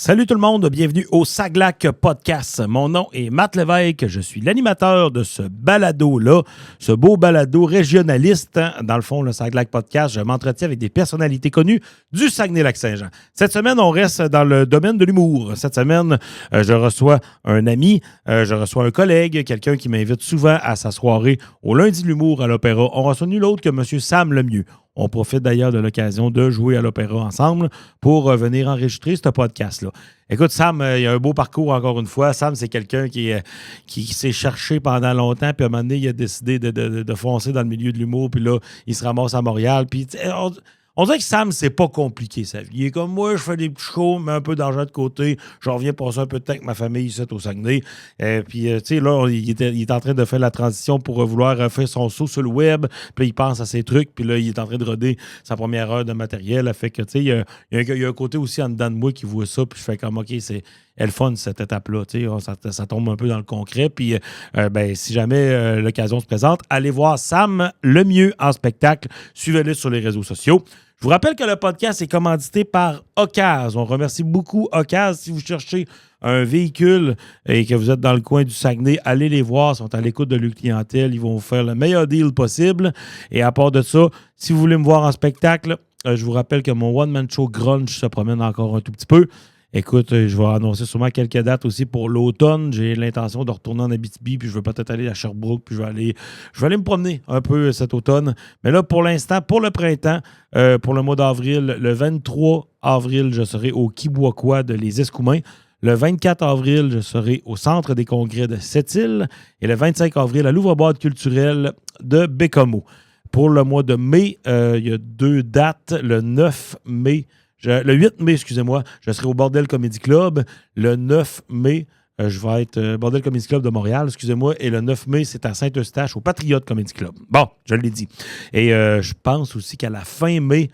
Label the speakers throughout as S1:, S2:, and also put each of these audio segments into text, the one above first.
S1: Salut tout le monde, bienvenue au Saglac Podcast. Mon nom est Matt Lévesque, je suis l'animateur de ce balado-là, ce beau balado régionaliste. Dans le fond, le Saglac Podcast, je m'entretiens avec des personnalités connues du Saguenay-Lac-Saint-Jean. Cette semaine, on reste dans le domaine de l'humour. Cette semaine, je reçois un ami, je reçois un collègue, quelqu'un qui m'invite souvent à sa soirée au lundi de l'humour à l'Opéra. On reçoit nul autre que M. Sam Lemieux. On profite d'ailleurs de l'occasion de jouer à l'Opéra ensemble pour venir enregistrer ce podcast-là. Écoute, Sam, il a un beau parcours encore une fois. Sam, c'est quelqu'un qui s'est cherché pendant longtemps, puis à un moment donné, il a décidé de foncer dans le milieu de l'humour, puis là, il se ramasse à Montréal. Puis on dirait que Sam, c'est pas compliqué, sa vie. Il est comme moi, je fais des petits shows, mets un peu d'argent de côté, je reviens passer un peu de temps avec ma famille ici au Saguenay. Puis, tu sais, là, il est en train de faire la transition pour vouloir faire son saut sur le web, puis il pense à ses trucs, puis là, il est en train de roder sa première heure de matériel. Fait que, tu sais, il y a un côté aussi en dedans de moi qui voit ça, puis je fais comme, OK, c'est le fun, cette étape-là. Tu sais, ça tombe un peu dans le concret. Puis, si jamais l'occasion se présente, allez voir Sam Lemieux en spectacle. Suivez-le sur les réseaux sociaux. Je vous rappelle que le podcast est commandité par Ocaz. On remercie beaucoup Ocaz. Si vous cherchez un véhicule et que vous êtes dans le coin du Saguenay, allez les voir. Ils sont à l'écoute de leur clientèle. Ils vont vous faire le meilleur deal possible. Et à part de ça, si vous voulez me voir en spectacle, je vous rappelle que mon one-man show Grunge se promène encore un tout petit peu. Écoute, je vais annoncer sûrement quelques dates aussi pour l'automne. J'ai l'intention de retourner en Abitibi, puis je vais peut-être aller à Sherbrooke, puis je vais aller me promener un peu cet automne. Mais là, pour l'instant, pour le printemps, pour le mois d'avril, le 23 avril, je serai au Kiboquois de Les Escoumins. Le 24 avril, je serai au Centre des congrès de Sept-Îles. Et le 25 avril, à l'Ouvre-Boîte culturelle de Bécomo. Pour le mois de mai, il y a 2 dates. Le 9 mai... Le 8 mai, excusez-moi, je serai au Bordel Comedy Club. Le 9 mai, je vais être Bordel Comedy Club de Montréal, excusez-moi. Et le 9 mai, c'est à Saint-Eustache, au Patriote Comedy Club. Bon, je l'ai dit. Et je pense aussi qu'à la fin mai,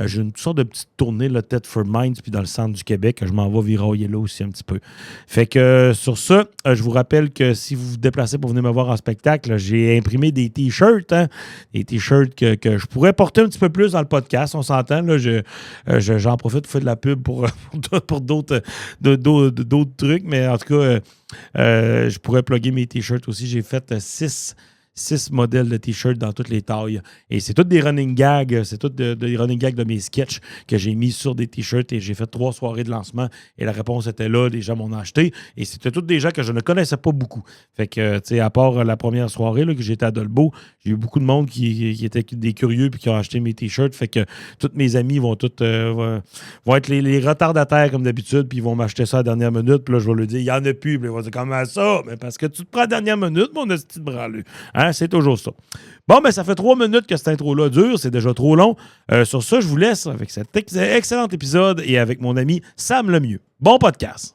S1: j'ai une sorte de petite tournée, là, Thetford Mines, puis dans le centre du Québec. Je m'en vais virailler là aussi un petit peu. Fait que sur ça, je vous rappelle que si vous vous déplacez pour venir me voir en spectacle, j'ai imprimé des T-shirts, hein, des T-shirts que je pourrais porter un petit peu plus dans le podcast. On s'entend, là, j'en profite pour faire de la pub pour d'autres trucs, mais en tout cas, je pourrais plugger mes T-shirts aussi. J'ai fait 6 modèles de T-shirts dans toutes les tailles. Et c'est tous des running gags. C'est tous des running gags de mes sketchs que j'ai mis sur des T-shirts et j'ai fait 3 soirées de lancement et la réponse était là. Les gens m'ont acheté et c'était tous des gens que je ne connaissais pas beaucoup. Fait que, tu sais, à part la première soirée là, que j'étais à Dolbeau, j'ai eu beaucoup de monde qui étaient des curieux puis qui ont acheté mes T-shirts. Fait que tous mes amis vont être les retardataires comme d'habitude puis ils vont m'acheter ça à la dernière minute. Puis là, je vais leur dire, il n'y en a plus. Puis ils vont dire, comment ça? Mais parce que tu te prends à la dernière minute, mon petit branleux. Hein, c'est toujours ça. Bon, ben ça fait 3 minutes que cette intro-là dure. C'est déjà trop long. Sur ça, je vous laisse avec cet excellent épisode et avec mon ami Sam Lemieux. Bon podcast.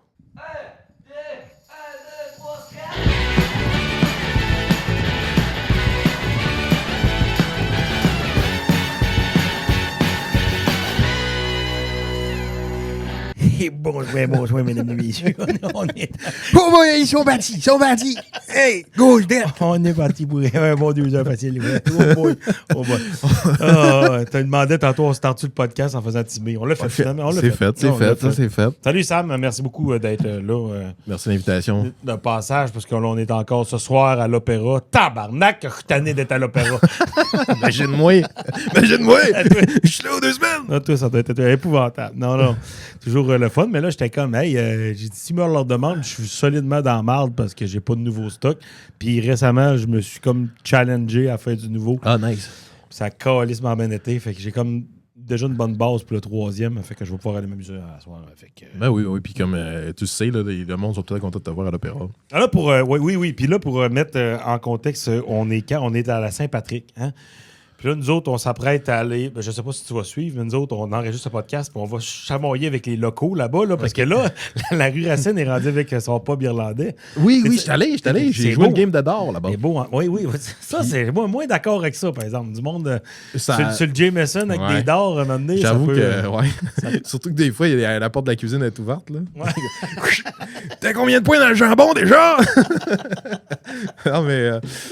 S1: Bonjour, mesdames et messieurs.
S2: Oh boy, ils sont bâtis. Hey, gauche, droite.
S1: On est parti pour un bon 2 heures facile. Oh boy. T'as demandé tantôt, on start-tu le podcast en faisant Timé. On l'a fait finalement.
S2: C'est fait.
S1: Salut Sam, merci beaucoup d'être là.
S2: Merci de l'invitation.
S1: De passage, parce qu'on est encore ce soir à l'Opéra. Tabarnak, je suis tanné d'être à l'Opéra.
S2: Imagine-moi. Je suis là aux 2 semaines.
S1: Non, toi, ça doit être épouvantable. Non. Toujours le fun, mais là, j'étais comme, hey, j'ai dit, si me leur demande, je suis solidement dans la marde parce que j'ai pas de nouveau stock. Puis récemment, je me suis comme challengé à faire du nouveau.
S2: Ah, nice.
S1: Puis ça a calissement bien été. Fait que j'ai comme déjà une bonne base pour le 3e. Fait que je vais pouvoir aller m'amuser à la soirée. Fait que,
S2: Ben oui. Puis comme tu sais, là, le monde sont peut-être contents de te voir à l'Opéra.
S1: Ah là, oui. Puis là, pour mettre en contexte, on est à la Saint-Patrick, hein? Puis là, nous autres, on s'apprête à aller... je sais pas si tu vas suivre, mais nous autres, on enregistre ce podcast puis on va chamoyer avec les locaux là-bas, là, parce que là, la rue Racine est rendue avec son pub irlandais.
S2: Oui, je suis allé. J'ai joué une game de d'or là-bas.
S1: C'est beau, hein? Oui. Ça, c'est moins d'accord avec ça, par exemple. Du monde sur le Jameson avec des dards, à un moment donné.
S2: J'avoue surtout que des fois, la porte de la cuisine est ouverte. Là. Ouais. T'as combien de points dans le jambon, déjà? Non, mais...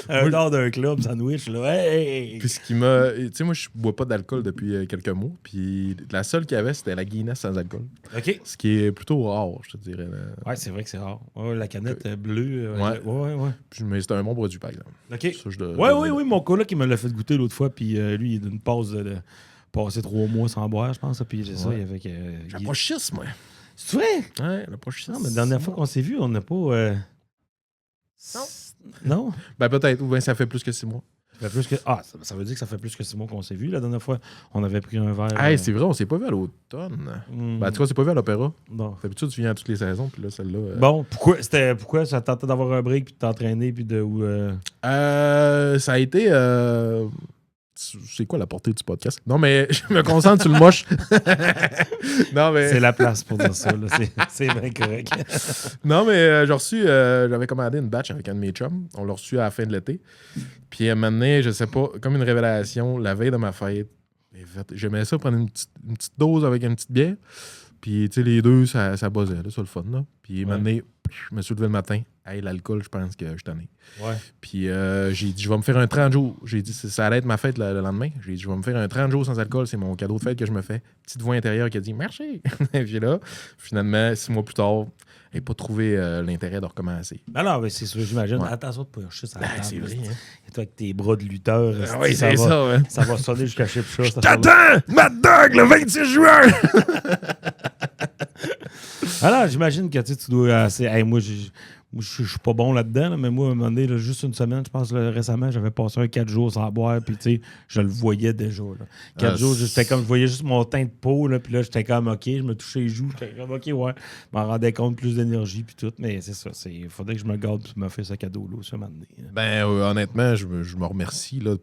S1: un dard d'un club, sandwich, là. Hey.
S2: Puis ce qui Tu sais, moi, je bois pas d'alcool depuis quelques mois. Puis la seule qu'il y avait, c'était la Guinness sans alcool.
S1: OK.
S2: Ce qui est plutôt rare, je te dirais.
S1: Ouais, c'est vrai que c'est rare. Ouais, la canette bleue.
S2: Ouais. Mais c'était un bon produit, par exemple.
S1: OK.
S2: Ça,
S1: Oui, mon coloc qui me l'a fait goûter l'autre fois. Puis lui, il a une pause de passer 3 mois sans boire, je pense. Puis c'est ça, il y avait.
S2: J'ai pas chiss, moi.
S1: C'est vrai?
S2: Ouais, la prochaine.
S1: Non, mais la dernière fois qu'on s'est vu, on n'a pas.
S2: Non.
S1: Non?
S2: Ben peut-être, ou bien ça fait plus que 6 mois.
S1: Ça fait plus que... Ah, ça veut dire que ça fait plus que 6 mois qu'on s'est vu. La dernière fois, on avait pris un verre.
S2: Hey, c'est vrai, on s'est pas vu à l'automne. Ben, tu vois, on s'est pas vu à l'opéra.
S1: Non.
S2: D'habitude, tu viens à toutes les saisons, puis là, celle-là.
S1: Bon, pourquoi ça tentait d'avoir un break, puis de t'entraîner, puis de.
S2: Ça a été. C'est quoi la portée du podcast? Non, mais je me concentre sur le moche. Non, mais...
S1: C'est la place pour dire ça. Là. C'est bien correct.
S2: Non, mais j'ai reçu... j'avais commandé une batch avec un de mes chums. On l'a reçu à la fin de l'été. Puis à un moment donné, je sais pas, comme une révélation, la veille de ma fête, j'aimais ça prendre une petite dose avec une petite bière. Puis, tu sais, les deux, ça buzzait, là, c'est le fun, là. Puis, un moment donné, je me suis levé le matin. Hey, l'alcool, je pense que je t'en ai.
S1: Ouais.
S2: Puis, j'ai dit, je vais me faire un 30 jours. J'ai dit, ça allait être ma fête le lendemain. J'ai dit, je vais me faire un 30 jours sans alcool. C'est mon cadeau de fête que je me fais. Petite voix intérieure qui a dit, merci. Puis là, finalement, 6 mois plus tard, elle n'a pas trouvé l'intérêt de recommencer.
S1: Non, mais c'est sûr, j'imagine. Ouais. Attention de ne pas chier ça.
S2: C'est vrai, hein.
S1: Et toi, avec tes bras de lutteur,
S2: oui, c'est ça, ouais.
S1: Ça va sonner jusqu'à Chip Shot.
S2: Je t'attends, Mad Dog, le 26 juin!
S1: Alors, j'imagine que tu dois assez. Hey, moi, je suis pas bon là-dedans, là, mais moi, à un moment donné, là, juste une semaine, je pense, là, récemment, j'avais passé un 4 jours sans boire, puis tu sais, je le voyais déjà. Là. 4 jours, j'étais comme, je voyais juste mon teint de peau, là, puis là, j'étais comme, OK, je me touchais les joues, j'étais comme, OK, ouais, je m'en rendais compte, plus d'énergie, puis tout, mais c'est ça, il faudrait que je me garde puis me fasse ce cadeau-là, ça, m'a donné.
S2: Ben, honnêtement, je me remercie, là,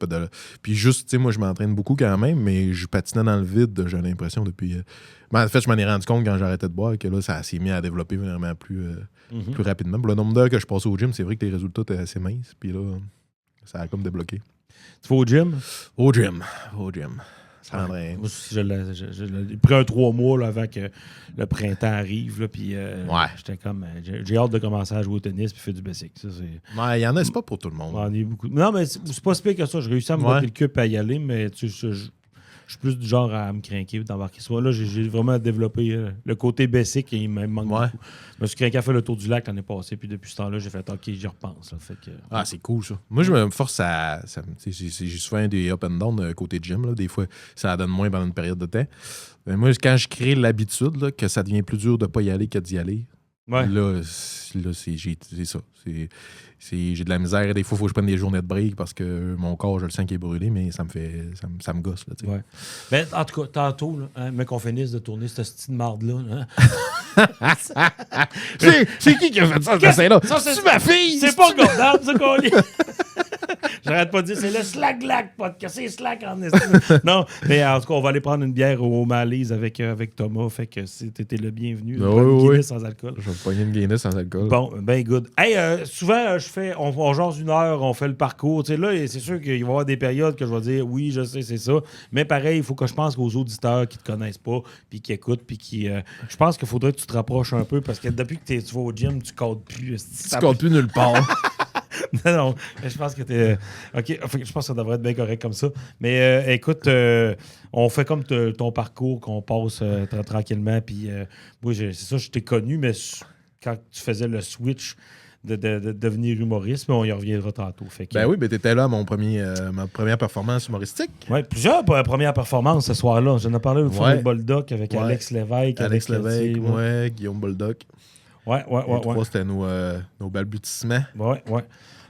S2: puis juste, tu sais, moi, je m'entraîne beaucoup quand même, mais je patinais dans le vide, j'ai l'impression, depuis... Ben, en fait, je m'en ai rendu compte quand j'arrêtais de boire que là, ça s'est mis à développer vraiment plus rapidement. Pour le nombre d'heures que je passais au gym, c'est vrai que les résultats étaient assez minces. Puis là, ça a comme débloqué.
S1: Tu vas au gym?
S2: Au gym. Ça rendrait...
S1: Moi aussi, j'ai pris un 3 mois là, avant que le printemps arrive. Là, puis j'étais comme... J'ai hâte de commencer à jouer au tennis puis faire du basic.
S2: Ouais, il y en a, c'est pas pour tout le monde.
S1: Il y a beaucoup. Non, mais c'est pas si pire que ça. Je réussis à me battre le cul et à y aller, mais tu sais, je suis plus du genre à me craquer d'embarquer sur là. J'ai vraiment développé le côté basic et il me manque beaucoup. Je me suis craqué à faire le tour du lac l'année passée, puis depuis ce temps-là, j'ai fait OK, j'y repense. Là, fait que,
S2: c'est cool ça. Moi, je me force à. J'ai souvent des up and down côté gym. Là. Des fois, ça donne moins pendant une période de temps. Mais moi, quand je crée l'habitude là, que ça devient plus dur de ne pas y aller que d'y aller, là, c'est ça. J'ai de la misère et des fois, il faut que je prenne des journées de break parce que mon corps, je le sens qu'il est brûlé, mais ça me gosse. Là,
S1: ouais. Ben, en tout cas, tantôt, là, mais qu'on finisse de tourner cette petite marde-là.
S2: C'est qui a fait ça, ce dessin-là? C'est ma fille!
S1: C'est pas regardable, ça qu'on dit. J'arrête pas de dire, c'est le slack podcast, c'est slack en estime. Non, mais en tout cas, on va aller prendre une bière au Malise avec Thomas. Fait que t'étais le bienvenu. Une Guinness sans alcool.
S2: Je vais te pogner une Guinness sans alcool.
S1: Bon, ben good. Hey, souvent, on jase 1 heure, on fait le parcours. Tu sais, là, c'est sûr qu'il va y avoir des périodes que je vais dire, oui, je sais, c'est ça. Mais pareil, il faut que je pense aux auditeurs qui te connaissent pas, puis qui écoutent, puis qui... je pense qu'il faudrait que tu te rapproches un peu, parce que depuis que tu vas au gym, tu codes plus.
S2: Tu codes plus nulle part.
S1: Non, je pense que t'es... OK, je pense que ça devrait être bien correct comme ça. Mais écoute, on fait comme ton parcours, qu'on passe tranquillement. Puis moi, c'est ça, je t'ai connu, mais quand tu faisais le switch de devenir humoriste, mais on y reviendra tantôt. Fait que,
S2: ben oui, mais t'étais là à ma première performance humoristique.
S1: Oui, plusieurs premières performances ce soir-là. J'en ai parlé l'autre fois avec Boldoc, avec Alex Lévesque.
S2: Alex Lévesque, Guillaume Boldoc.
S1: Ouais.
S2: Trois, c'était nos balbutiements.
S1: Ouais.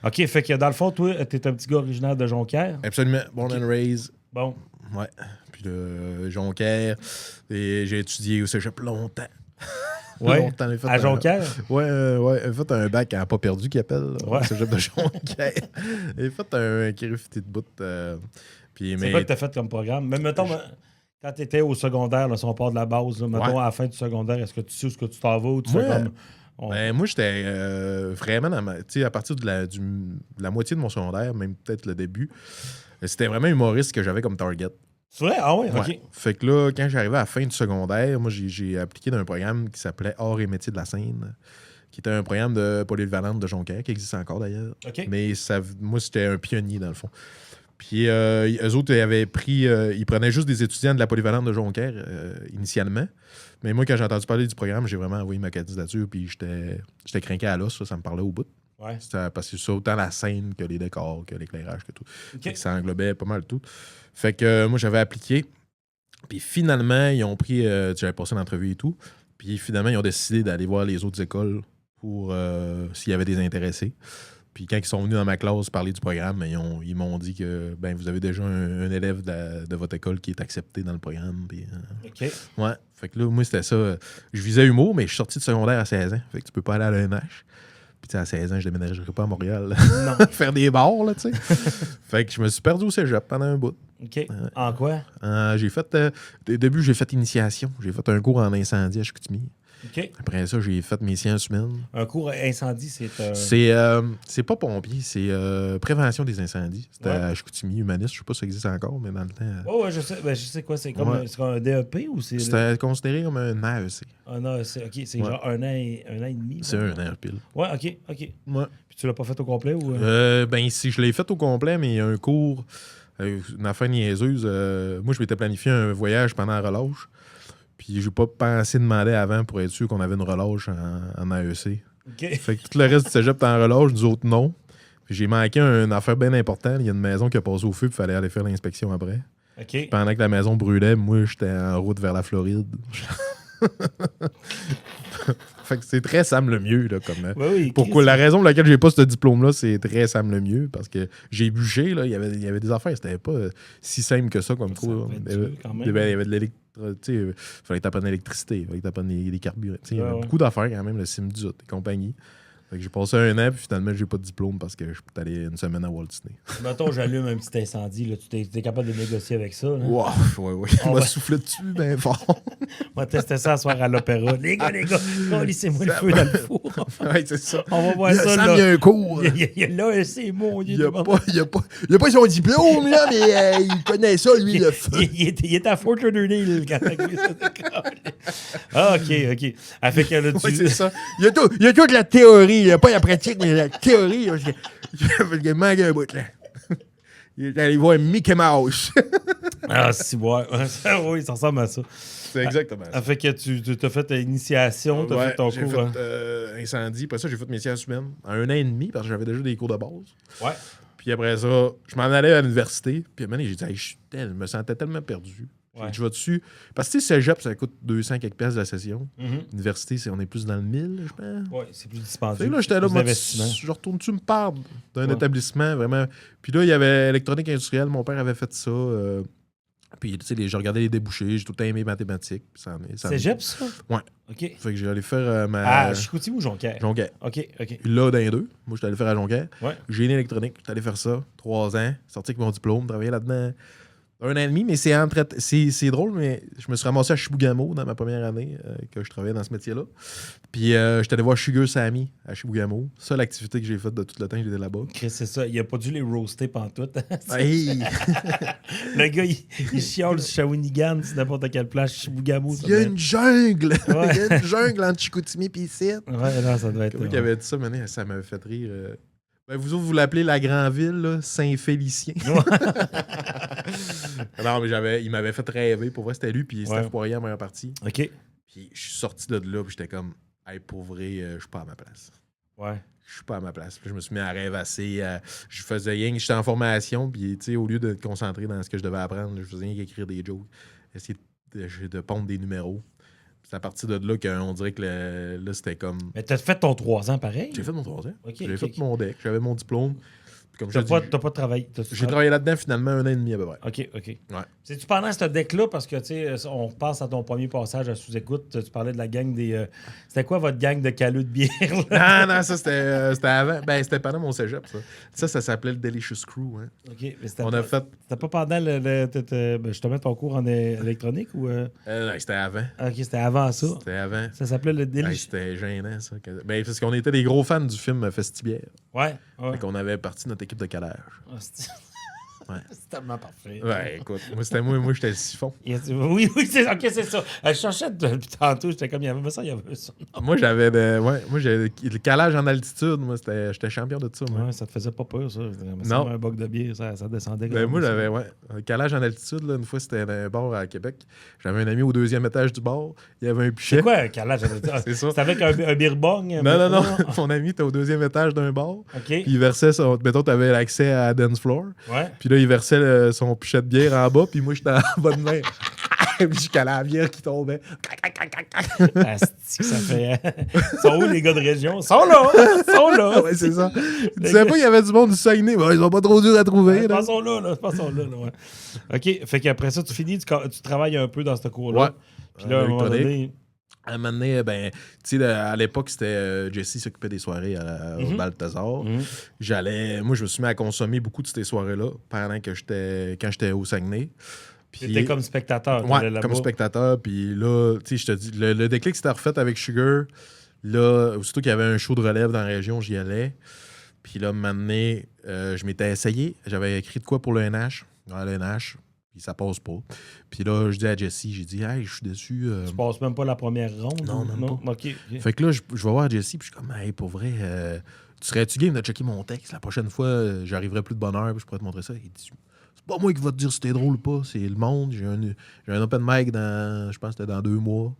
S1: OK, fait que dans le fond, toi, t'es un petit gars originaire de Jonquière.
S2: Absolument. Born and raised.
S1: Bon.
S2: Ouais. Puis de Jonquière. Et j'ai étudié au cégep longtemps.
S1: Ouais. À Jonquière?
S2: Ouais. J'ai fait un bac à pas perdu, qu'il appelle. Au cégep de Jonquière. J'ai fait un curiosité de bout.
S1: C'est quoi que t'as fait comme programme? Même mettons, quand t'étais au secondaire, là, si on part de la base, là, mettons à la fin du secondaire, est-ce que tu sais où que tu t'en vas ou tu fais comme...
S2: Ben, moi, j'étais vraiment à partir de la moitié de mon secondaire, même peut-être le début, c'était vraiment humoriste que j'avais comme target.
S1: C'est vrai? Ah oui, OK.
S2: Fait que là, quand j'arrivais à la fin du secondaire, moi, j'ai appliqué dans un programme qui s'appelait Arts et métiers de la scène, qui était un programme de polyvalente de Jonquière, qui existe encore d'ailleurs.
S1: Okay.
S2: Mais moi, c'était un pionnier, dans le fond. Puis eux autres, ils prenaient juste des étudiants de la polyvalente de Jonquière initialement. Mais moi, quand j'ai entendu parler du programme, j'ai vraiment envoyé ma candidature, puis j'étais crinqué à l'os, ça me parlait au bout.
S1: Ouais.
S2: Parce que c'est autant la scène que les décors, que l'éclairage, que tout.
S1: OK.
S2: Fait que ça englobait pas mal tout. Fait que moi, j'avais appliqué. Puis finalement, ils ont pris... j'avais passé l'entrevue et tout. Puis finalement, ils ont décidé d'aller voir les autres écoles pour s'il y avait des intéressés. Puis quand ils sont venus dans ma classe parler du programme, ils m'ont dit que vous avez déjà un élève de votre école qui est accepté dans le programme. Puis,
S1: OK.
S2: ouais. Fait que là, moi, c'était ça. Je visais humour, mais je suis sorti de secondaire à 16 ans. Fait que tu peux pas aller à l'ENH. Puis à 16 ans, je déménagerais pas à Montréal.
S1: Non.
S2: Faire des bars, là, tu sais. Fait que je me suis perdu au cégep pendant un bout.
S1: OK. En quoi?
S2: J'ai fait... au début, j'ai fait initiation. J'ai fait un cours en incendie à Chicoutimi.
S1: OK.
S2: Après ça, j'ai fait mes sciences humaines.
S1: Un cours incendie, c'est...
S2: C'est pas pompier, c'est prévention des incendies. C'était à Chicoutimi, humaniste. Je sais pas si ça existe encore, mais dans le temps...
S1: Oh, ouais, je sais quoi. C'est comme un DEP ou c'est...
S2: C'était considéré comme un AEC.
S1: Un AEC, OK. C'est genre un an et demi.
S2: C'est un an pile.
S1: Ouais, OK.
S2: Ouais.
S1: Puis tu l'as pas fait au complet ou...
S2: Si je l'ai fait au complet, mais il y a un cours, une affaire niaiseuse. Moi, je m'étais planifié un voyage pendant la relâche. Puis j'ai pas pensé demander avant pour être sûr qu'on avait une relâche en AEC.
S1: OK.
S2: Fait que tout le reste du cégep était en relâche, nous autres non. Puis j'ai manqué une affaire bien importante. Il y a une maison qui a passé au feu, puis il fallait aller faire l'inspection après.
S1: OK.
S2: Pendant que la maison brûlait, moi, j'étais en route vers la Floride. Fait que c'est très Sam Lemieux, là, comme.
S1: Oui,
S2: pourquoi la raison pour laquelle j'ai pas ce diplôme-là, c'est très Sam Lemieux, parce que j'ai bûché, là, il y avait des affaires, c'était pas si simple que ça comme cours. Il y avait de l'électricité, il fallait que tu apprennes l'électricité, il fallait que tu apprennes les carburants. Il y avait beaucoup d'affaires quand même, le Simdut et compagnie. Fait que j'ai passé un an, puis finalement, j'ai pas de diplôme parce que je suis allé une semaine à Walt Disney.
S1: Mettons, j'allume un petit incendie, là, tu es capable de négocier avec ça. Là.
S2: Wow, ouais. On m'a soufflé dessus, ben fort.
S1: On va tester ça ce soir à l'opéra. Les gars, laissez-moi le feu dans le four.
S2: Ouais, c'est ça.
S1: On va voir ça,
S2: Sam,
S1: là.
S2: il y a un cours.
S1: Il y a l'AEC, mon Dieu.
S2: Il a pas son diplôme, là, mais il connaît ça, lui, le feu.
S1: Il est à Fort Lauderdale quand il a Ah, OK. Ah, fait que là,
S2: ouais, c'est ça. Il y a toute la théorie, pas la pratique, mais la théorie. Il manque un bout, là. Il est allé voir Mickey Mouse.
S1: Ah, si, ouais. Oui, ça ressemble à ça.
S2: C'est exactement ça.
S1: Ah, fait que tu as fait ta initiation, tu as fait ton cours.
S2: J'ai fait incendie. Après ça, j'ai fait mes sciences humaines en 1 an et demi parce que j'avais déjà des cours de base.
S1: Ouais.
S2: Puis après ça, je m'en allais à l'université. Puis à un moment donné, j'ai dit, je me sentais tellement perdu.
S1: Ouais.
S2: Je vais dessus. Parce que, tu sais, cégep, ça coûte 200 quelques piastres de la session. Université, on est plus dans le 1000, je pense.
S1: Oui, c'est plus dispendieux.
S2: Là, j'étais là, moi, je retourne-tu me parle d'un établissement, vraiment. Puis là, il y avait électronique industrielle. Mon père avait fait ça. Puis, tu sais, je regardais les débouchés. J'ai tout le temps aimé mathématiques.
S1: Cégep, ça?
S2: Ouais.
S1: OK.
S2: Fait que j'ai allé faire ma...
S1: Chicoutimi ou Jonquière?
S2: Jonquière.
S1: OK.
S2: Là, dans les deux. Moi, j'étais allé faire à Jonquière.
S1: Ouais.
S2: Génie électronique. J'étais allé faire ça. 3 ans. Sorti avec mon diplôme. Travaillé là-dedans 1 an et demi, mais c'est drôle, mais je me suis ramassé à Chibougamau dans ma première année que je travaillais dans ce métier-là. Puis j'étais allé voir Sugar Sammy à Chibougamau. C'est ça l'activité que j'ai faite de tout le temps que j'étais là-bas.
S1: Chris, c'est ça. Il a pas dû les roaster pantoute.
S2: Hey!
S1: Le gars, il chiale sur Shawinigan, c'est n'importe quelle place. Chibougamau.
S2: Il y a une jungle!
S1: Ouais.
S2: Il y a une jungle entre Chicoutimi et ici.
S1: Ouais, non, ça doit être...
S2: Comment il avait dit ça, maintenant? Ça m'avait fait rire. Vous autres, vous l'appelez la Grandville, là, Saint-Félicien. Non, mais il m'avait fait rêver. Pour vrai, c'était lui, puis Steph Poirier en première partie.
S1: OK.
S2: Puis je suis sorti de là, puis j'étais comme, hey, pour vrai, je suis pas à ma place.
S1: Ouais.
S2: Je suis pas à ma place. Puis je me suis mis à rêvasser. Je faisais rien. J'étais en formation, puis tu sais, au lieu de me concentrer dans ce que je devais apprendre, je faisais rien qu'écrire des jokes, essayer de pondre des numéros. C'est à partir de là qu'on dirait que là, c'était comme...
S1: Mais t'as fait ton 3 ans pareil?
S2: J'ai fait mon 3 ans.
S1: Okay,
S2: j'ai fait mon deck. J'avais mon diplôme.
S1: T'as pas travaillé?
S2: J'ai travaillé là-dedans finalement 1 an et demi à peu près.
S1: OK.
S2: Ouais.
S1: C'est-tu pendant ce deck-là, parce que, tu sais, on repasse à ton premier passage à sous-écoute, tu parlais de la gang des... c'était quoi votre gang de caleux de bière? Là?
S2: Non, ça, c'était avant. Ben, c'était pendant mon cégep, ça. Ça s'appelait le Delicious Crew. Hein.
S1: OK. Mais
S2: c'était
S1: pas pendant justement ton cours en électronique ou...
S2: Non, c'était avant.
S1: OK, c'était avant ça.
S2: C'était avant.
S1: Ça s'appelait le Delicious...
S2: C'était gênant, ça. Ben, parce qu'on était des gros fans du film Festibière.
S1: Ouais.
S2: Fait qu'on avait parti notre équipe de calage. Ouais.
S1: C'est tellement parfait.
S2: Ouais, écoute, moi j'étais le siphon.
S1: Oui, c'est ça. Je cherchais depuis tantôt, j'étais comme, il y avait ça.
S2: Moi, j'avais le calage en altitude. Moi, j'étais champion de ça. Moi.
S1: Ouais, ça te faisait pas peur, ça.
S2: Non.
S1: Un boc de bière, ça descendait.
S2: Moi, j'avais, un calage en altitude. Là, une fois, c'était dans un bar à Québec. J'avais un ami au 2e étage du bar. Il y avait un pichet.
S1: C'est quoi un calage?
S2: C'est ça.
S1: C'était avec un beer bong?
S2: Non. Mon ami était au 2e étage d'un bar.
S1: OK.
S2: Puis il versait son... Mettons, t'avais l'accès à dance floor.
S1: Ouais.
S2: Puis là, il versait son pichet de bière en bas. Puis moi, j'étais en bas de main. Puis jusqu'à la bière qui tombait.
S1: Asti, ça fait... Ils sont où, les gars de région? Ils sont là!
S2: Ouais, c'est ça. Tu savais pas qu'il y avait du monde du Saguenay? Ils sont pas trop durs à trouver.
S1: Passons là, ouais. OK, fait qu'après ça, tu finis, tu travailles un peu dans ce cours-là.
S2: Ouais.
S1: Puis là, à un moment donné...
S2: À un moment donné, tu sais, à l'époque, c'était Jesse s'occupait des soirées au Balthazar. Moi, je me suis mis à consommer beaucoup de ces soirées-là quand j'étais au Saguenay.
S1: T'étais comme spectateur.
S2: Ouais, comme spectateur. Puis là, tu sais, je te dis, le déclic s'était refait avec Sugar. Là, aussitôt qu'il y avait un show de relève dans la région, j'y allais. Puis là, un moment donné, je m'étais essayé. J'avais écrit de quoi pour le NH. Dans le NH. Puis ça passe pas. Puis là, je dis à Jesse, j'ai dit, hey, je suis déçu.
S1: Tu passes même pas la première ronde?
S2: Non, même pas.
S1: OK.
S2: Fait que là, je vais voir Jesse, puis je suis comme, hey, pour vrai, tu serais-tu game de checker mon texte? La prochaine fois, j'arriverai plus de bonne heure, puis je pourrais te montrer ça. Il dit, c'est pas moi qui va te dire si t'es drôle ou pas, c'est le monde. J'ai un open mic je pense que c'était dans 2 mois.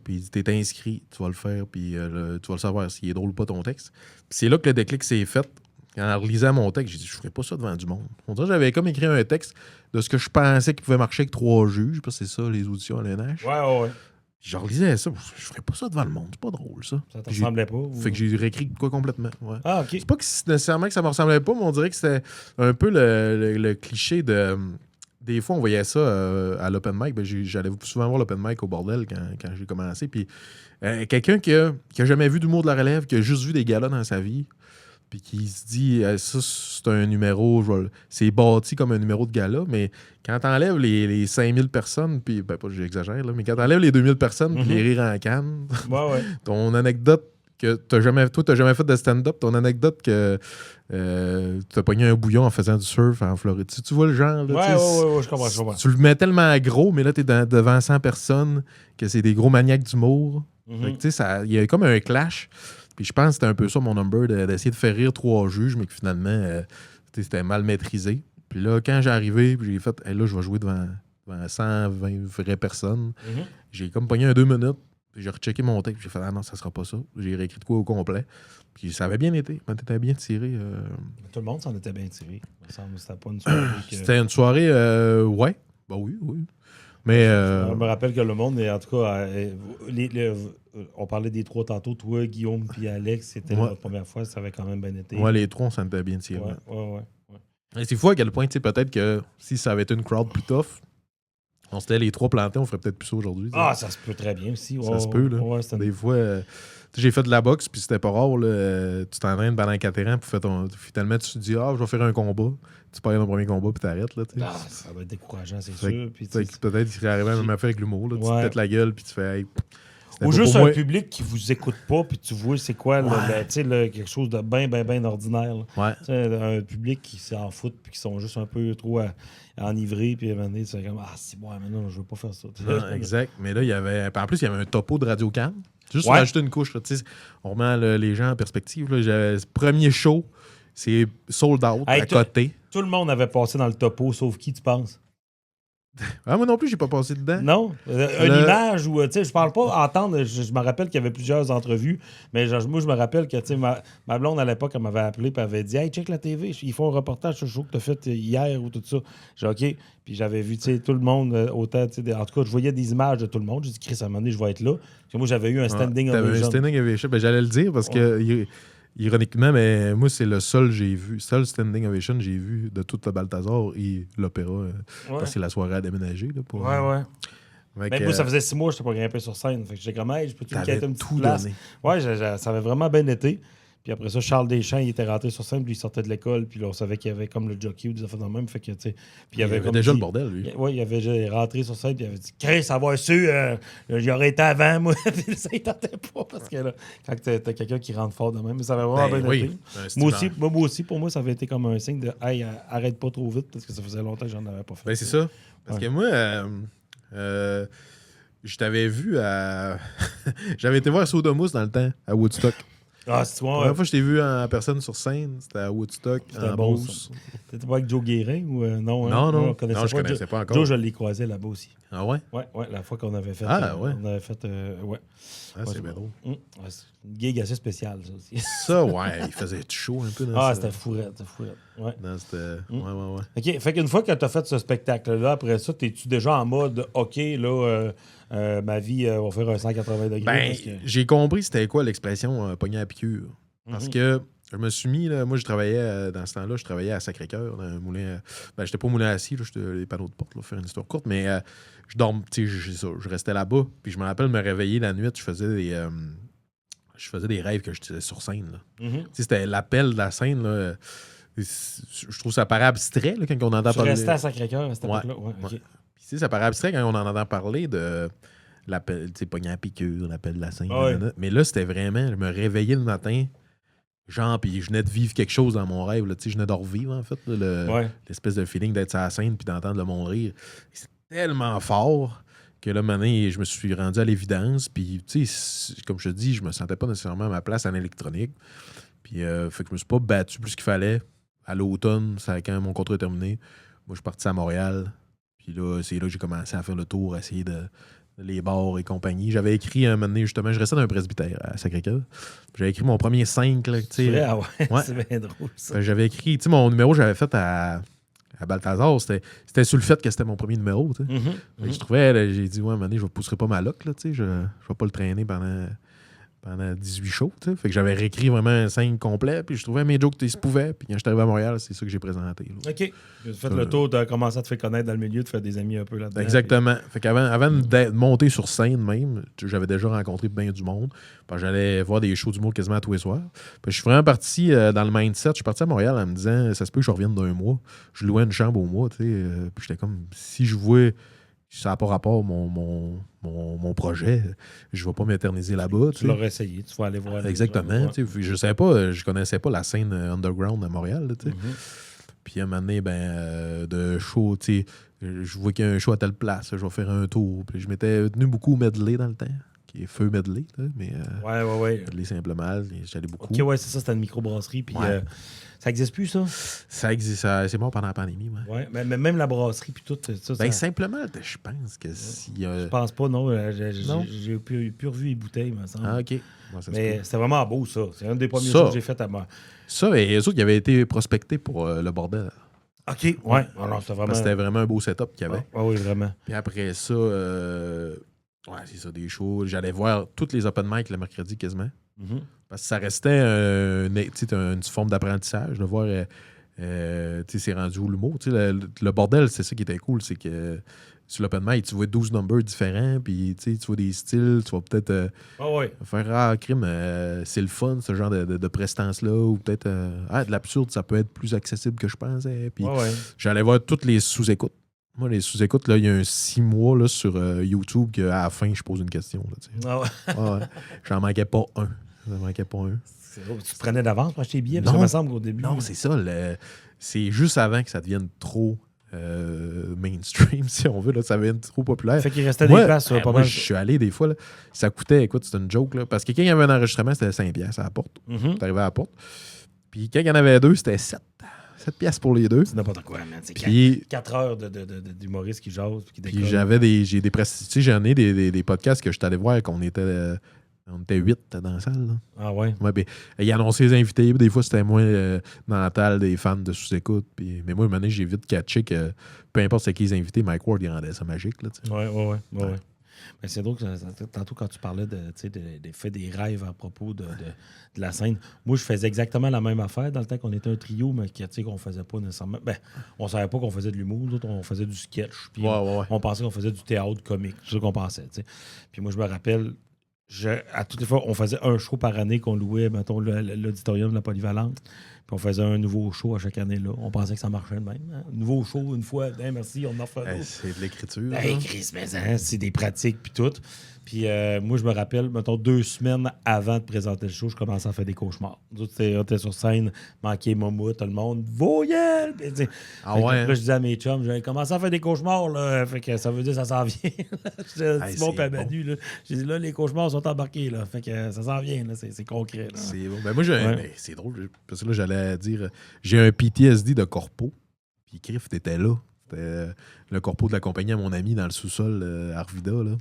S2: Puis il dit, t'es inscrit, tu vas le faire, puis tu vas le savoir s'il est drôle ou pas ton texte. Puis c'est là que le déclic s'est fait. En relisant mon texte, j'ai dit, je ferais pas ça devant du monde. On dirait que j'avais comme écrit un texte de ce que je pensais qu'il pouvait marcher avec 3 juges. Je sais pas si c'est ça, les auditions à l'NH.
S1: Ouais.
S2: Je relisais ça, je ferais pas ça devant le monde. C'est pas drôle, ça.
S1: Ça te ressemblait pas?
S2: Fait que j'ai réécrit quoi complètement. Ouais.
S1: Ah, OK.
S2: C'est pas nécessairement que ça me ressemblait pas, mais on dirait que c'était un peu le cliché de... Des fois, on voyait ça à l'open mic. J'allais souvent voir l'open mic au bordel quand j'ai commencé. Puis quelqu'un qui a jamais vu d'humour de la relève, qui a juste vu des galas dans sa vie, puis qui se dit, ça, c'est un numéro, c'est bâti comme un numéro de gala, mais quand t'enlèves les 5000 personnes, puis, pas j'exagère, là, mais quand t'enlèves les 2000 personnes, puis les rires en canne, ton anecdote que t'as jamais fait de stand-up, ton anecdote que t'as pogné un bouillon en faisant du surf en Floride. Tu vois le genre, là?
S1: Ouais, je comprends.
S2: Tu le mets tellement gros, mais là, t'es devant 100 personnes, que c'est des gros maniaques d'humour. Fait que, tu sais, il y a comme un clash. Puis je pense que c'était un peu ça mon number, d'essayer de faire rire 3 juges, mais que finalement, c'était mal maîtrisé. Puis là, quand j'ai arrivé, puis j'ai fait, hey, là, je vais jouer devant 120 vraies personnes. J'ai comme pogné 2 minutes, puis j'ai rechecké mon texte, puis j'ai fait, ah non, ça sera pas ça. J'ai réécrit de quoi au complet. Puis ça avait bien été. T'étais bien tiré.
S1: Tout le monde s'en était bien tiré. C'était pas une soirée.
S2: C'était une soirée, ouais. Ben oui. Mais.
S1: Je me rappelle que le monde, en tout cas, on parlait des 3 tantôt, toi, Guillaume, puis Alex, c'était la première fois, ça avait quand même bien été.
S2: Ouais, les 3, on s'en était bien tiré.
S1: Ouais.
S2: Et c'est fou à quel point, tu sais, peut-être que si ça avait été une crowd plus tough, on s'était les 3 plantés, on ferait peut-être plus ça aujourd'hui.
S1: Ah, ça se peut très bien aussi.
S2: Ça se peut, là.
S1: Ouais,
S2: des fois, j'ai fait de la boxe, puis c'était pas rare, là, tu t'entraînes pendant 4 ans, puis finalement, tu te dis, je vais faire un combat. Tu pars dans le premier combat, puis t'arrêtes, là, tu sais.
S1: Ça va être décourageant, c'est sûr. Puis,
S2: peut-être qu'il serait arrivé à la même affaire avec l'humour, là. Tu te pètes la gueule, puis tu fais, hey,
S1: ou juste un public qui vous écoute pas, puis tu vois c'est quoi, quelque chose de bien ordinaire. Un public qui s'en fout, puis qui sont juste un peu trop enivrés, puis à un moment donné, c'est comme, c'est bon, mais non, je veux pas faire ça.
S2: Exact. Mais là, il y avait. En plus, il y avait un topo de Radio-Can. Juste pour rajouter une couche, là, on remet les gens en perspective. Là, le premier show, c'est sold out à côté.
S1: Tout le monde avait passé dans le topo, sauf qui, tu penses?
S2: Moi non plus, j'ai pas passé dedans.
S1: Non. Une image où, tu sais, je parle pas entendre. Je me rappelle qu'il y avait plusieurs entrevues, mais moi, je me rappelle que, tu sais, ma blonde à l'époque, elle m'avait appelé et avait dit, hey, check la TV, ils font un reportage sur le show que tu as fait hier ou tout ça. J'ai dit, OK. Puis j'avais vu, tu sais, tout le monde, autant, tu sais, en tout cas, je voyais des images de tout le monde. J'ai dit, Chris, à un moment donné, je vais être là. Parce que moi, j'avais eu un standing ovation.
S2: T'avais un standing ovation. Ben, j'allais le dire parce que. Ironiquement, mais moi, c'est le seul standing ovation j'ai vu de tout le Balthazar et l'opéra. Parce que c'est la soirée à déménager. Là, pour,
S1: mais moi, ça faisait 6 mois que je n'étais pas grimpé sur scène. Fait que j'étais comme, hey, je peux-tu me quitter une petite place?
S2: Donné.
S1: Ouais, ça avait vraiment bien été. Puis après ça, Charles Deschamps, il était rentré sur scène, puis il sortait de l'école, puis là, on savait qu'il y avait comme le jockey ou des affaires de même. Fait que, tu sais, puis
S2: Il avait
S1: comme
S2: déjà
S1: dit-
S2: le bordel, lui.
S1: Oui, il avait rentré sur scène, puis il avait dit Chris, ça va su, j'aurais été avant, moi. Puis ça, il tentait pas, parce que là, quand t'as quelqu'un qui rentre fort de même, mais ça avait vraiment bien été. Moi aussi, pour moi, ça avait été comme un signe de Hey, arrête pas trop vite, parce que ça faisait longtemps que j'en avais pas fait.
S2: Ben, c'est ça. Parce que moi, je t'avais vu à. J'avais été voir Sodomous dans le temps, à Woodstock.
S1: Ah, c'est
S2: La première fois que je t'ai vu en personne sur scène, c'était à Woodstock,
S1: C'était
S2: en
S1: bon,
S2: Beauce.
S1: T'étais pas avec Joe Guérin ou non?
S2: Non,
S1: on connaissait
S2: non, je
S1: pas.
S2: connaissais pas encore.
S1: Joe, je l'ai croisé là-bas aussi.
S2: Ah ouais?
S1: Ouais, la fois qu'on avait fait.
S2: Ah, ouais.
S1: On avait fait. Ouais.
S2: Ah, c'est bien drôle.
S1: Ouais, c'est une gig assez spéciale, ça aussi.
S2: Ça, ouais, il faisait chaud un peu dans
S1: Ah,
S2: ce-
S1: c'était fourrette. Ouais.
S2: dans cette... Ouais.
S1: OK. Fait qu'une fois que tu as fait ce spectacle-là, après ça, t'es-tu déjà en mode OK, là, ma vie va faire un 180 degrés?
S2: Ben,
S1: parce que-
S2: j'ai compris c'était quoi l'expression pogner à la piqûre. Parce que je me suis mis, là, moi, je travaillais, dans ce temps-là, je travaillais à Sacré-Cœur, dans un moulin. Ben, j'étais pas au moulin assis, là, j'étais les panneaux de porte, là, pour faire une histoire courte, mais je dormais, tu sais, je restais là-bas, puis je me rappelle me réveiller la nuit, je faisais des rêves que j'étais sur scène, là. Tu sais, c'était l'appel de la scène, là. Je trouve ça paraît abstrait, là, quand on entend
S1: Tu
S2: parler.
S1: restais à Sacré-Cœur à cette
S2: Ouais,
S1: époque-là? Ouais, OK.
S2: Puis, tu sais, ça paraît abstrait quand on en entend parler de l'appel, tu sais, pogner à la piqûre, l'appel de la scène.
S1: Ah ouais.
S2: nanana. Mais là, c'était vraiment, je me réveillais le matin, genre, puis je venais de vivre quelque chose dans mon rêve, là, tu sais, je venais de revivre, en fait, là,
S1: Ouais.
S2: l'espèce de feeling d'être sur la scène puis d'entendre le monde rire. C'est tellement fort que là, maintenant, je me suis rendu à l'évidence, puis, tu sais, comme je te dis, je me sentais pas nécessairement à ma place en électronique. Puis, fait que je me suis pas battu plus qu'il fallait. À l'automne, c'est quand mon contrat est terminé. Moi, je suis parti à Montréal. Puis là, c'est là que j'ai commencé à faire le tour, à essayer de les bars et compagnie. J'avais écrit un moment donné, justement, je restais dans un presbytère à Sacré-Cœur. J'avais écrit mon premier 5, là, tu
S1: C'est vrai,
S2: sais.
S1: ah ouais.
S2: Ouais.
S1: C'est bien drôle, ça.
S2: Fait que j'avais écrit, tu sais, mon numéro que j'avais fait à Balthazar, c'était sur le fait que c'était mon premier numéro, tu sais. Fait que je trouvais, là, j'ai dit, ouais, à un moment donné, je ne pousserai pas ma loc, là, tu sais, je vais pas le traîner pendant 18 shows, tu sais. Fait que j'avais réécrit vraiment un 5 complet, puis je trouvais mes jokes qui se pouvaient, puis quand je suis arrivé à Montréal, c'est ça que j'ai présenté, là.
S1: OK. Tu as fait le tour, tu as commencé à te faire connaître dans le milieu, de faire des amis un peu là-dedans.
S2: Exactement. Fait qu'avant de monter sur scène même, j'avais déjà rencontré bien du monde. Puis j'allais voir des shows d'humour quasiment tous les soirs. Puis je suis vraiment parti dans le mindset. Je suis parti à Montréal en me disant, ça se peut que je revienne d'un mois. Je louais une chambre au mois, tu sais. Puis j'étais comme, si je vois ça n'a pas rapport mon projet, je ne vais pas m'éterniser là-bas.
S1: Tu l'aurais essayé, tu vas aller voir. les
S2: Exactement.
S1: gens, ouais.
S2: Tu sais, je savais pas, je connaissais pas la scène underground à Montréal, là, tu sais. Puis à un moment donné, de show, tu sais, je vois qu'il y a un show à telle place, je vais faire un tour. Puis je m'étais tenu beaucoup au medley dans le temps, qui est Feu Medley, là, mais
S1: Ouais.
S2: medley simplement, j'allais beaucoup.
S1: OK, ouais, c'est ça, c'était une microbrasserie. Puis
S2: Ouais.
S1: ça n'existe plus, ça?
S2: Ça existe, c'est mort pendant la pandémie, ouais.
S1: Ouais, mais même la brasserie, puis tout ça.
S2: Ben,
S1: ça
S2: simplement, je pense que si.
S1: je pense pas, non.
S2: Non?
S1: J'ai plus revu les bouteilles, me semble.
S2: Ah, OK. Ouais, ça se
S1: Mais
S2: peut.
S1: c'était vraiment beau, ça. C'est un des premiers
S2: Ça.
S1: choses que j'ai fait à moi.
S2: Ça, et eux autres, ils avaient été prospectés pour le bordel.
S1: OK, ouais. Alors, c'était vraiment.
S2: Parce que c'était vraiment un beau setup qu'il y avait.
S1: Oui, vraiment.
S2: Puis après ça, c'est ça, des shows. J'allais voir toutes les open mic le mercredi quasiment. Parce que ça restait une forme d'apprentissage, de voir, c'est rendu où l'humour. Le bordel, c'est ça qui était cool, c'est que sur l'open mic, tu vois 12 numbers différents, puis tu vois des styles, tu vas peut-être faire crime, c'est le fun, ce genre de prestance-là, ou peut-être de l'absurde, ça peut être plus accessible que je pensais. Puis j'allais voir toutes les sous-écoutes. Moi, les sous-écoutes, là, il y a un 6 mois là, sur YouTube qu'à la fin, je pose une question. Là, tu sais. Ouais. J'en manquais pas un.
S1: Tu te prenais d'avance pour acheter les billets?
S2: Non.
S1: Ça me semble qu'au début.
S2: Non, c'est ça. C'est juste avant que ça devienne trop mainstream, si on veut. Là, ça devienne trop populaire.
S1: Fait qu'il restait des places. Pas
S2: moi,
S1: mal.
S2: je suis allé des fois. Là, ça coûtait, écoute, c'était une joke. Là, parce que quand il y avait un enregistrement, c'était 5$ à la porte. T'arrivais à la porte. Puis quand il y en avait 2, c'était 7$. 7$ pour les 2.
S1: C'est n'importe quoi, man. C'est
S2: Puis
S1: 4 heures d'humoristes qui jasent.
S2: Puis j'ai des j'en ai des podcasts que je suis allé voir qu'on était 8 dans la salle. Là.
S1: Ah ouais?
S2: Ouais, ben, il annonçait les invités. Des fois, c'était moins mental des fans de sous-écoute. Mais moi, une année, j'ai vite catché que peu importe c'est qui les invités, Mike Ward, il rendait ça magique. Là,
S1: ouais. Mais c'est drôle, tantôt quand tu parlais de fait des rêves à propos de la scène, moi je faisais exactement la même affaire dans le temps qu'on était un trio, mais qu'on faisait pas nécessairement. Ben, on savait pas qu'on faisait de l'humour, nous autres, on faisait du sketch. Puis on pensait qu'on faisait du théâtre comique, c'est ça qu'on pensait. T'sais. Puis moi je me rappelle, à toutes les fois, on faisait un show par année qu'on louait, mettons, l'auditorium de la Polyvalente. Puis on faisait un nouveau show à chaque année. Là. On pensait que ça marchait de même. Hein? Nouveau show, une fois, merci, on en refait un autre.
S2: C'est de l'écriture.
S1: Chris, mais c'est des pratiques, puis tout. Puis moi, je me rappelle, mettons, 2 semaines avant de présenter le show, je commençais à faire des cauchemars. Nous autres, on était sur scène, manqué Momo, tout le monde, voyelle!
S2: Ah ouais?
S1: Là, je disais à mes chums, j'ai commencé à faire des cauchemars, là. Fait que ça veut dire que ça s'en vient. J'étais Simon Pabadu, là. J'ai dit, là, les cauchemars sont embarqués, là. Fait que ça s'en vient, là. C'est concret, là.
S2: C'est bon. Ben moi, c'est drôle, parce que là, j'allais dire, j'ai un PTSD de corpo. Puis, Criff, t'étais là. C'était le corpo de la compagnie à mon ami dans le sous-sol à Arvida, là.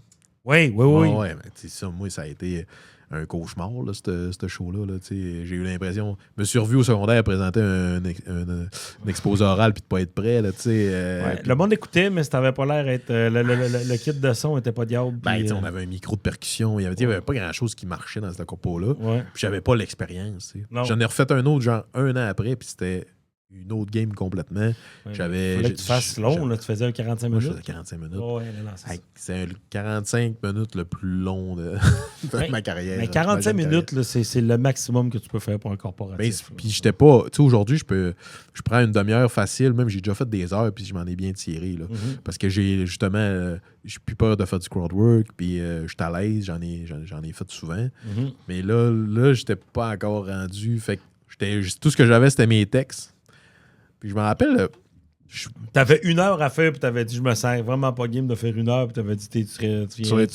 S1: Oui.
S2: Ouais, mais ça, moi, ça a été un cauchemar, là, ce show-là. Là, j'ai eu l'impression. Je me suis revu au secondaire présenter un exposé oral puis de pas être prêt. Là,
S1: le monde écoutait, mais ça n'avait pas l'air d'être. Le kit de son n'était pas diable.
S2: On avait un micro de percussion. Il n'y avait pas grand-chose qui marchait dans ce corpo-là.
S1: Ouais.
S2: Puis j'avais pas l'expérience. J'en ai refait un autre, genre 1 an après, puis c'était une autre game complètement.
S1: Il fallait que tu fasses long, là, tu faisais un 45 minutes.
S2: Moi, je faisais 45 minutes.
S1: C'est
S2: un 45 minutes le plus long de ma carrière.
S1: Mais 45 minutes, là, c'est le maximum que tu peux faire pour un corporatif.
S2: Puis j'étais pas... Tu sais, aujourd'hui, je prends une demi-heure facile. Même, j'ai déjà fait des heures, puis je m'en ai bien tiré. Là, parce que j'ai justement... j'ai plus peur de faire du crowd work, puis je suis à l'aise. J'en ai fait souvent. Mais là j'étais pas encore rendu. Fait que tout ce que j'avais, c'était mes textes. Puis je me rappelle...
S1: T'avais 1 heure à faire, puis t'avais dit, je me sens vraiment pas game de faire 1 heure, puis t'avais dit, tu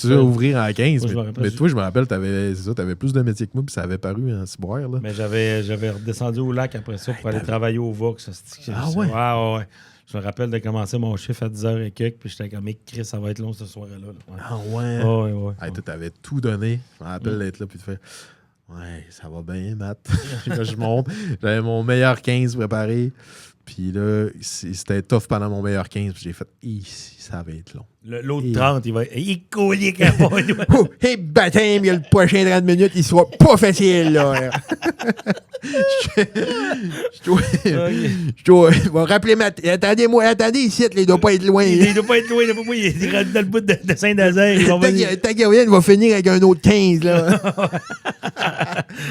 S2: viens ouvrir en 15.
S1: Moi,
S2: mais toi, je me rappelle, t'avais plus de métier que moi, puis ça avait paru en ciboire. Là.
S1: Mais j'avais redescendu au lac après ça pour aller travailler au Vox.
S2: Ah ouais?
S1: Ouais. Je me rappelle de commencer mon chiffre à 10h et quelques, puis j'étais comme, mais Chris, ça va être long ce soir-là. Ouais.
S2: Ah ouais?
S1: Ouais.
S2: Toi, t'avais tout donné. Je me rappelle d'être là, puis de faire... Ouais, ça va bien, Matt. Quand je monte, j'avais mon meilleur 15 préparé. Puis là, c'était tough pendant mon meilleur 15. Puis j'ai fait, ça va être long.
S1: L'autre 30, il va être. Il colle qu'à
S2: hey, baptême, il y a le prochain 30 minutes, il sera pas facile, là. Je dois rappeler attendez ici, il doit pas être loin.
S1: Il doit pas être loin, il est rendu dans le bout de Saint-Nazaire.
S2: Tagarienne va finir avec un autre 15, là.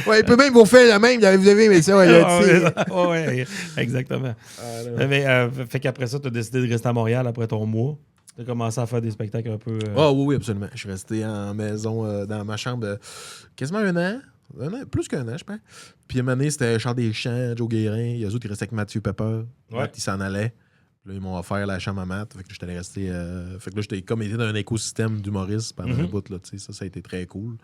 S2: Ouais, il peut même vous faire le même, vous avez aimé ça.
S1: Ouais, exactement. Fait qu'après ça, tu as décidé de rester à Montréal après ton mois. Tu as commencé à faire des spectacles un peu...
S2: Oui, absolument. Je suis resté en maison, dans ma chambre, quasiment 1 an. Plus qu'un an, je pense. Puis, à un moment donné, c'était Charles Deschamps, Joe Guérin. Il y a eux autres qui restaient avec Mathieu Pepper. Matt, il s'en allait. Puis là, ils m'ont offert la chambre à Matt. Fait que j'étais resté... fait que là, j'étais comme été dans un écosystème d'humoristes pendant un bout. Là, ça a été très cool.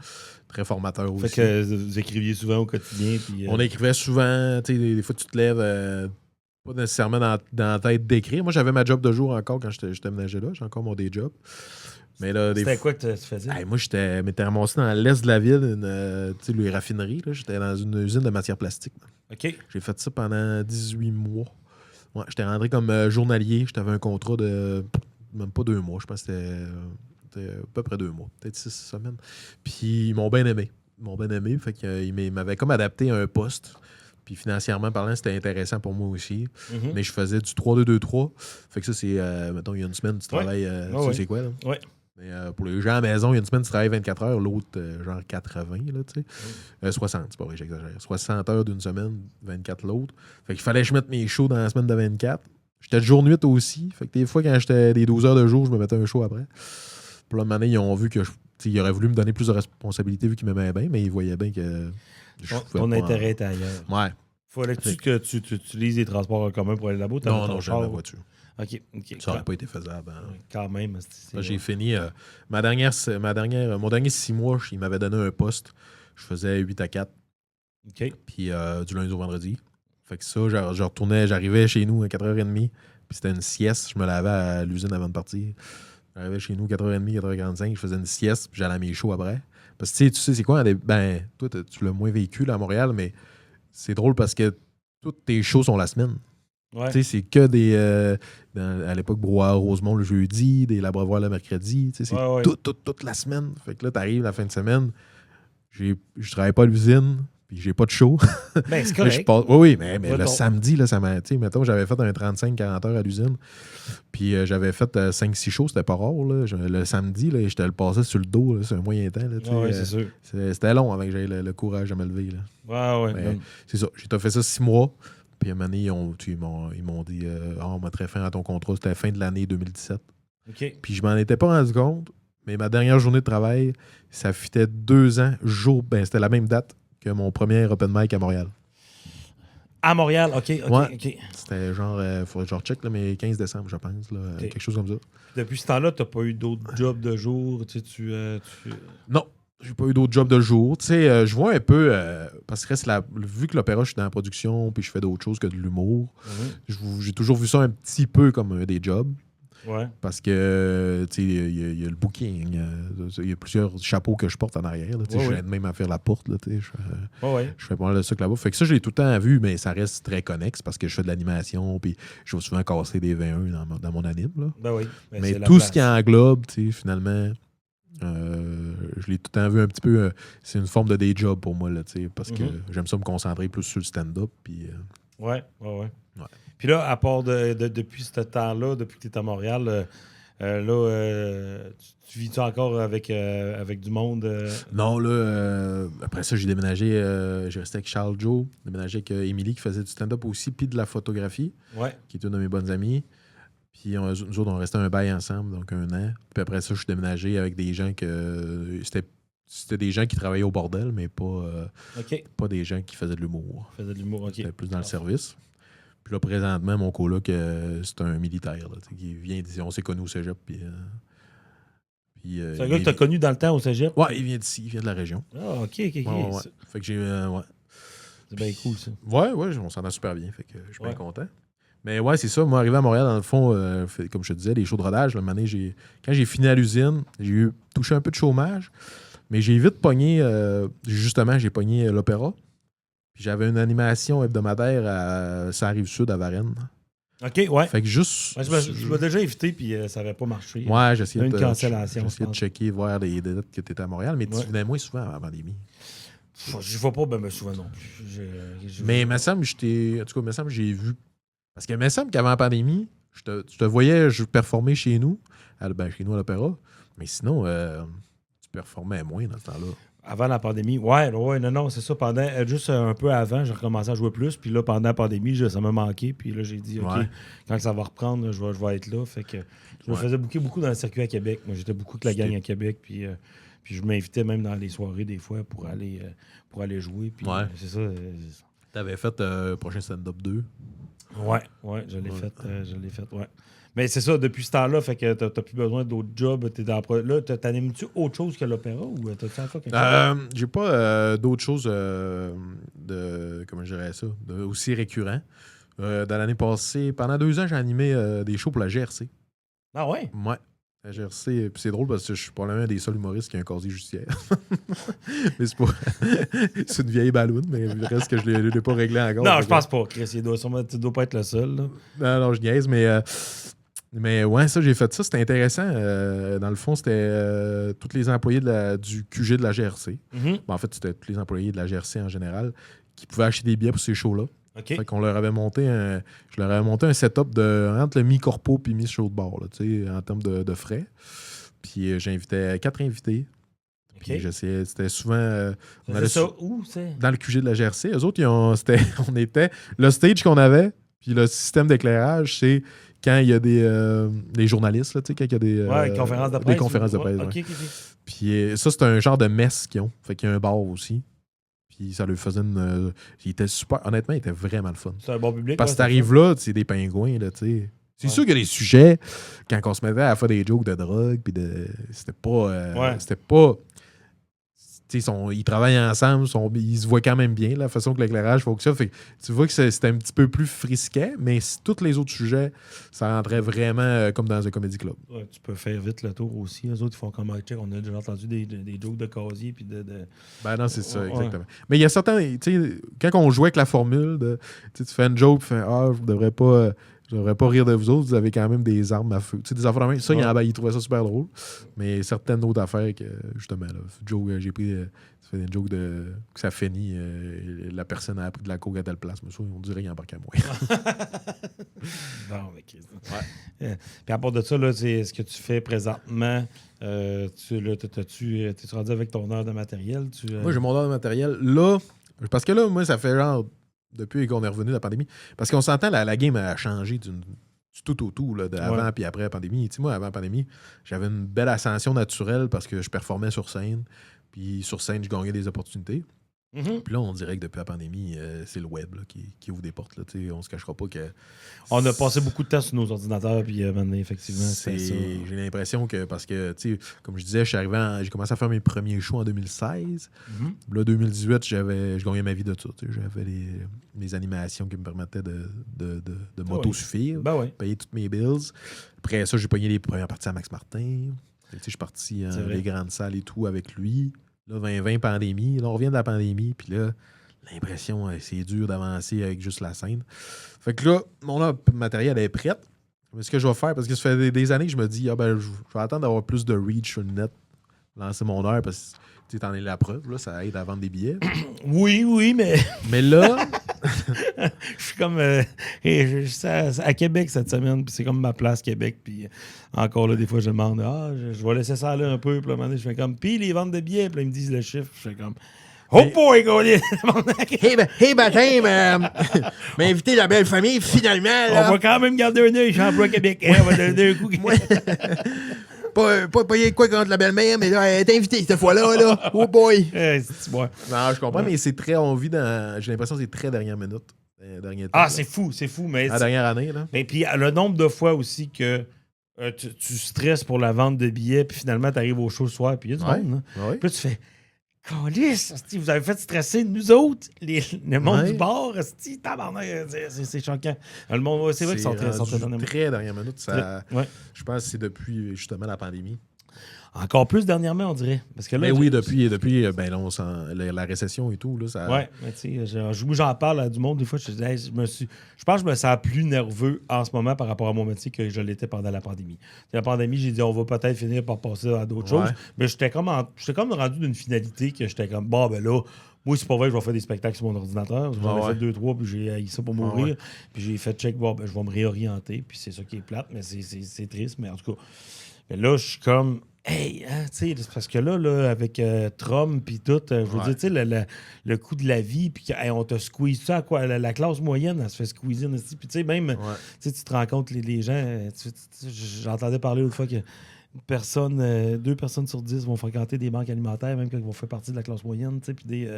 S2: Très formateur aussi.
S1: Fait que vous écriviez souvent au quotidien. Puis,
S2: On écrivait souvent. Des fois, tu te lèves... pas nécessairement dans la tête d'écrire. Moi, j'avais ma job de jour encore quand j'étais ménager là. J'ai encore mon day job. Mais là,
S1: c'était quoi que tu faisais?
S2: Moi, m'étais ramassé dans l'est de la ville, les raffineries. Là. J'étais dans une usine de matière plastique.
S1: OK.
S2: J'ai fait ça pendant 18 mois. Ouais, j'étais rentré comme journalier. J'avais un contrat de même pas 2 mois. Je pense que c'était à peu près 2 mois. Peut-être 6 semaines. Puis ils m'ont bien aimé. Fait qu'ils m'avaient comme adapté à un poste. Puis financièrement parlant, c'était intéressant pour moi aussi. Mais je faisais du 3-2-2-3. Fait que ça, c'est, mettons, il y a une semaine, tu travailles... tu sais c'est quoi, là?
S1: Oui.
S2: Mais pour les gens à la maison, il y a une semaine, tu travailles 24 heures, l'autre, genre 80, là, tu sais. 60, c'est pas vrai, j'exagère. 60 heures d'une semaine, 24 l'autre. Fait qu'il fallait que je mette mes shows dans la semaine de 24. J'étais de jour-nuit aussi. Fait que des fois, quand j'étais des 12 heures de jour, je me mettais un show après. Puis là, maintenant, ils ont vu que ils auraient voulu me donner plus de responsabilités vu qu'ils m'aimaient bien, mais ils voyaient bien que...
S1: Ton intérêt était ailleurs.
S2: Ouais.
S1: Fallait-tu que tu utilises les transports en commun pour aller là-bas?
S2: Non, j'ai ma voiture.
S1: OK.
S2: Ça n'aurait pas été faisable.
S1: Quand même.
S2: Là, j'ai fini. Mon dernier 6 mois, il m'avait donné un poste. Je faisais 8 à 4.
S1: OK.
S2: Puis du lundi au vendredi. Fait que ça, je retournais, j'arrivais chez nous à 4h30. Puis c'était une sieste. Je me lavais à l'usine avant de partir. J'arrivais chez nous 4h30, 4h45. Je faisais une sieste. Puis j'allais à mes shows après. Parce que tu sais, c'est quoi? Toi, tu l'as moins vécu là, à Montréal, mais c'est drôle parce que tous tes shows sont la semaine.
S1: Ouais.
S2: Tu sais, c'est que des... à l'époque, Brouhaha Rosemont le jeudi, des L'Abreuvoir le mercredi. Tu sais, c'est toute la semaine. Fait que là, t'arrives la fin de semaine, je travaille pas à l'usine, Puis j'ai pas de show.
S1: Ben, c'est correct.
S2: Oui, mais le samedi, là, ça m'a. Tu sais, mettons, j'avais fait un 35-40 heures à l'usine. Puis j'avais fait 5-6 shows, c'était pas rare. Là. Le samedi, là, je te le passais sur le dos, là, sur un moyen temps. Là,
S1: Oui, c'est sûr.
S2: C'était long avant que j'aie le courage de me lever. Là.
S1: Ouais.
S2: Mais, c'est ça. J'ai fait ça 6 mois. Puis à un moment donné, ils m'ont dit on mettrait fin à ton contrat. C'était la fin de l'année 2017.
S1: OK.
S2: Puis je m'en étais pas rendu compte. Mais ma dernière journée de travail, ça fitait 2 ans, c'était la même date que mon premier open mic à Montréal.
S1: À Montréal, OK.
S2: C'était genre, faudrait que je recheck, là, mais 15 décembre, je pense, là, quelque chose comme ça.
S1: Depuis ce temps-là, t'as pas eu d'autres jobs de jour?
S2: Non, j'ai pas eu d'autres jobs de jour. Tu sais, je vois un peu, parce que vu que l'opéra, je suis dans la production, puis je fais d'autres choses que de l'humour, j'ai toujours vu ça un petit peu comme des jobs.
S1: Ouais.
S2: Parce que, tu sais, il y a le booking, il y a plusieurs chapeaux que je porte en arrière. Là, je l'aide même à faire la porte. Là, je fais pas mal de ça là-bas. Fait que ça, je l'ai tout le temps vu, mais ça reste très connexe parce que je fais de l'animation, puis je vais souvent casser des 21 dans mon anime. Là.
S1: Ben oui.
S2: Mais tout ce qui englobe, finalement, je l'ai tout le temps vu un petit peu. C'est une forme de day job pour moi, là, parce que j'aime ça me concentrer plus sur le stand-up. Puis,
S1: Ouais. Puis là, à part depuis ce temps-là, depuis que tu es à Montréal, tu vis-tu encore avec du monde?
S2: Non, là, après ça, j'ai déménagé. J'ai resté avec Charles Joe, déménagé avec Émilie qui faisait du stand-up aussi, puis de la photographie, qui est une de mes bonnes amies. Puis nous autres, on restait un bail ensemble, donc 1 an. Puis après ça, je suis déménagé avec des gens que... C'était des gens qui travaillaient au bordel, mais pas des gens qui faisaient de l'humour.
S1: OK.
S2: C'était plus dans le service. Puis là, présentement, mon coloc, c'est un militaire là, qui vient d'ici. On s'est connus au cégep.
S1: C'est un gars que tu as connu dans le temps au cégep?
S2: Ouais, il vient d'ici, il vient de la région.
S1: Ah, OK.
S2: Ouais. Fait que j'ai...
S1: C'est bien cool, ça.
S2: Ouais, on s'entend super bien. Fait que je suis bien content. Mais ouais, c'est ça. Moi, arrivé à Montréal, dans le fond, comme je te disais, les shows de rodage, quand j'ai fini à l'usine, j'ai touché un peu de chômage. Mais j'ai vite pogné... j'ai pogné l'opéra. Puis j'avais une animation hebdomadaire à la Rive-Sud, à Varennes.
S1: OK, ouais.
S2: Fait que juste...
S1: je m'ai déjà invité, puis ça n'avait pas marché.
S2: Ouais, j'essayais
S1: une cancellation.
S2: J'essayais de checker, voir les dates que tu étais à Montréal, mais tu venais moins souvent avant la pandémie.
S1: Je ne vais pas souvent non plus.
S2: Mais il me semble que j'ai vu... Parce que il me semble qu'avant la pandémie, je te voyais performer chez nous, chez nous à l'opéra, mais sinon, tu performais moins dans ce temps-là.
S1: Avant la pandémie, non, c'est ça. Juste un peu avant, j'ai recommencé à jouer plus. Puis là, pendant la pandémie, ça m'a manqué. Puis là, j'ai dit, OK, quand ça va reprendre, je vais être là. Fait que je me faisais beaucoup dans le circuit à Québec. Moi, j'étais beaucoup avec la gang à Québec. Puis je m'invitais même dans les soirées, des fois, pour aller jouer. Puis c'est ça.
S2: T'avais fait prochain stand-up 2?
S1: Ouais, je l'ai fait. Ouais. Mais c'est ça, depuis ce temps-là, fait que t'as plus besoin d'autres jobs. Là, t'animes-tu autre chose que l'opéra ou t'as-tu encore quelque chose?
S2: J'ai pas d'autres choses comment je dirais ça, aussi récurrent. Dans l'année passée, pendant 2 ans, j'ai animé des shows pour la GRC.
S1: Ah ouais?
S2: Ouais. La GRC, puis c'est drôle parce que je suis probablement un des seuls humoristes qui a un casier judiciaire. Mais c'est pas. C'est une vieille balloune, mais il reste que je ne l'ai pas réglé encore.
S1: Non, je pense pas, Chris. Tu dois pas être le seul. Là.
S2: Non, je niaise, mais ouais, ça, j'ai fait ça. C'était intéressant. Dans le fond, c'était tous les employés du QG de la GRC.
S1: Mm-hmm.
S2: En fait, c'était tous les employés de la GRC en général qui pouvaient acheter des billets pour ces shows-là.
S1: Okay.
S2: Fait qu'on leur avait monté je leur avais monté un setup entre le mi-corpo et mi-show de bar, là, en termes de frais. Puis j'invitais 4 invités. Puis j'essayais, c'était souvent...
S1: on allait ça où, c'est?
S2: Dans le QG de la GRC. Eux autres, on était... Le stage qu'on avait, puis le système d'éclairage, c'est quand il y a des journalistes, là, quand il y a des
S1: conférences de presse.
S2: Des conférences de presse,
S1: OK.
S2: Puis ça, c'est un genre de messe qu'ils ont. Fait qu'il y a un bar aussi. Puis ça lui faisait il était super... Honnêtement, il était vraiment le fun.
S1: C'est un bon public.
S2: Parce que t'arrives là, c'est des pingouins, là, tu sais. C'est sûr qu'il y a des sujets, quand on se mettait à faire des jokes de drogue, puis c'était pas... C'était pas... Ils travaillent ensemble, ils se voient quand même bien, la façon que l'éclairage fonctionne. Fait que tu vois que c'était un petit peu plus frisquet, mais tous les autres sujets, ça rentrait vraiment comme dans un comédie club.
S1: Ouais, tu peux faire vite le tour aussi. Les autres, ils font comme check. On a déjà entendu des jokes de casier. Puis
S2: Ben non, c'est ça, exactement. Mais il y a certains, quand on jouait avec la formule de tu fais une joke, tu fais je devrais Je devrais pas rire de vous autres, vous avez quand même des armes à feu. Tu sais, des affaires de même. Ça, il trouvait ça super drôle. Mais certaines autres affaires que, justement, là, Joe, j'ai pris. Ça fait des jokes que ça finit. La personne a pris de la coke à telle place. Mais ça, on dirait qu'il embarque à moi.
S1: Bon, mais puis à part de ça, là, c'est ce que tu fais présentement. T'es-tu rendu avec ton heure de matériel?
S2: Moi, j'ai mon heure de matériel. Là, parce que là, moi, ça fait genre. Depuis qu'on est revenu de la pandémie. Parce qu'on s'entend, la game a changé du tout au tout, là, avant puis après la pandémie. Tu sais, moi, avant la pandémie, j'avais une belle ascension naturelle parce que je performais sur scène. Puis sur scène, je gagnais des opportunités. Puis là, on dirait que depuis la pandémie, c'est le web là, qui ouvre des portes. Là, on se cachera pas que...
S1: On a passé beaucoup de temps sur nos ordinateurs, puis maintenant, effectivement, c'est ça.
S2: J'ai l'impression que, parce que, tu sais, comme je disais, j'ai commencé à faire mes premiers shows en 2016. Là, 2018, je gagnais ma vie de ça. J'avais mes animations qui me permettaient de m'autosuffire, payer toutes mes bills. Après ça, j'ai pogné les premières parties à Max Martin. Je suis parti dans les grandes salles et tout avec lui. Là, 2020, pandémie. Là, on revient de la pandémie. Puis là, l'impression, c'est dur d'avancer avec juste la scène. Fait que là, mon matériel est prêt. Mais ce que je vais faire, parce que ça fait des années que je me dis, je vais attendre d'avoir plus de reach sur le net, lancer mon heure, parce que tu en es la preuve. Là, ça aide à vendre des billets.
S1: Oui, mais...
S2: Mais là...
S1: je suis comme... je suis à Québec cette semaine, puis c'est comme ma place Québec. Puis encore là, des fois, je demande, je vais laisser ça aller un peu. Puis là, à un moment donné, je fais comme, puis les ventes de billets. Puis là, ils me disent le chiffre. Je fais comme... Oh boy, Golien!
S2: Hey, baptême! Mais inviter la belle famille, finalement. Là.
S1: On va quand même garder un œil, Chambre Québec. On va donner un coup.
S2: Pas quoi contre la belle-mère, mais là, elle est invitée cette fois-là. Là. Oh boy!
S1: Non,
S2: je comprends, mais c'est très. On vit dans. J'ai l'impression que c'est très dernière minute.
S1: C'est fou. Mais
S2: la dernière année, là.
S1: Mais puis le nombre de fois aussi que tu stresses pour la vente de billets, puis finalement, tu arrives au show le soir, puis il y a du monde. Hein. Puis là, tu fais. Calisse, vous avez fait stresser nous autres, le monde du bar, c'est choquant. Le monde, c'est vrai qu'ils sont
S2: très dernière minute. Je pense que c'est depuis justement la pandémie.
S1: Encore plus dernièrement, on dirait. Parce que là,
S2: depuis là, on sent la récession et tout. Là, ça...
S1: Oui, mais tu sais, j'en parle à du monde, des fois, je pense que je me sens plus nerveux en ce moment par rapport à mon métier que je l'étais pendant la pandémie. La pandémie, j'ai dit, on va peut-être finir par passer à d'autres choses, mais j'étais comme rendu d'une finalité que j'étais comme, bon, ben là, moi, c'est pas vrai que je vais faire des spectacles sur mon ordinateur. J'en ai fait 2-3, puis j'ai haï ça pour mourir. Puis j'ai fait check, bon, ben, je vais me réorienter, puis c'est ça qui est plate, mais c'est triste, mais en tout cas, mais là, je suis comme... Hey, hein, tu sais, parce que là avec Trump puis tout, je veux dire, tu sais, le coût de la vie, puis on te squeeze ça, quoi, la classe moyenne, elle se fait squeezer, puis tu sais, même, tu te rends compte, les gens, j'entendais parler l'autre fois que deux personnes sur 10 vont fréquenter des banques alimentaires, même quand ils vont faire partie de la classe moyenne, tu sais, puis des...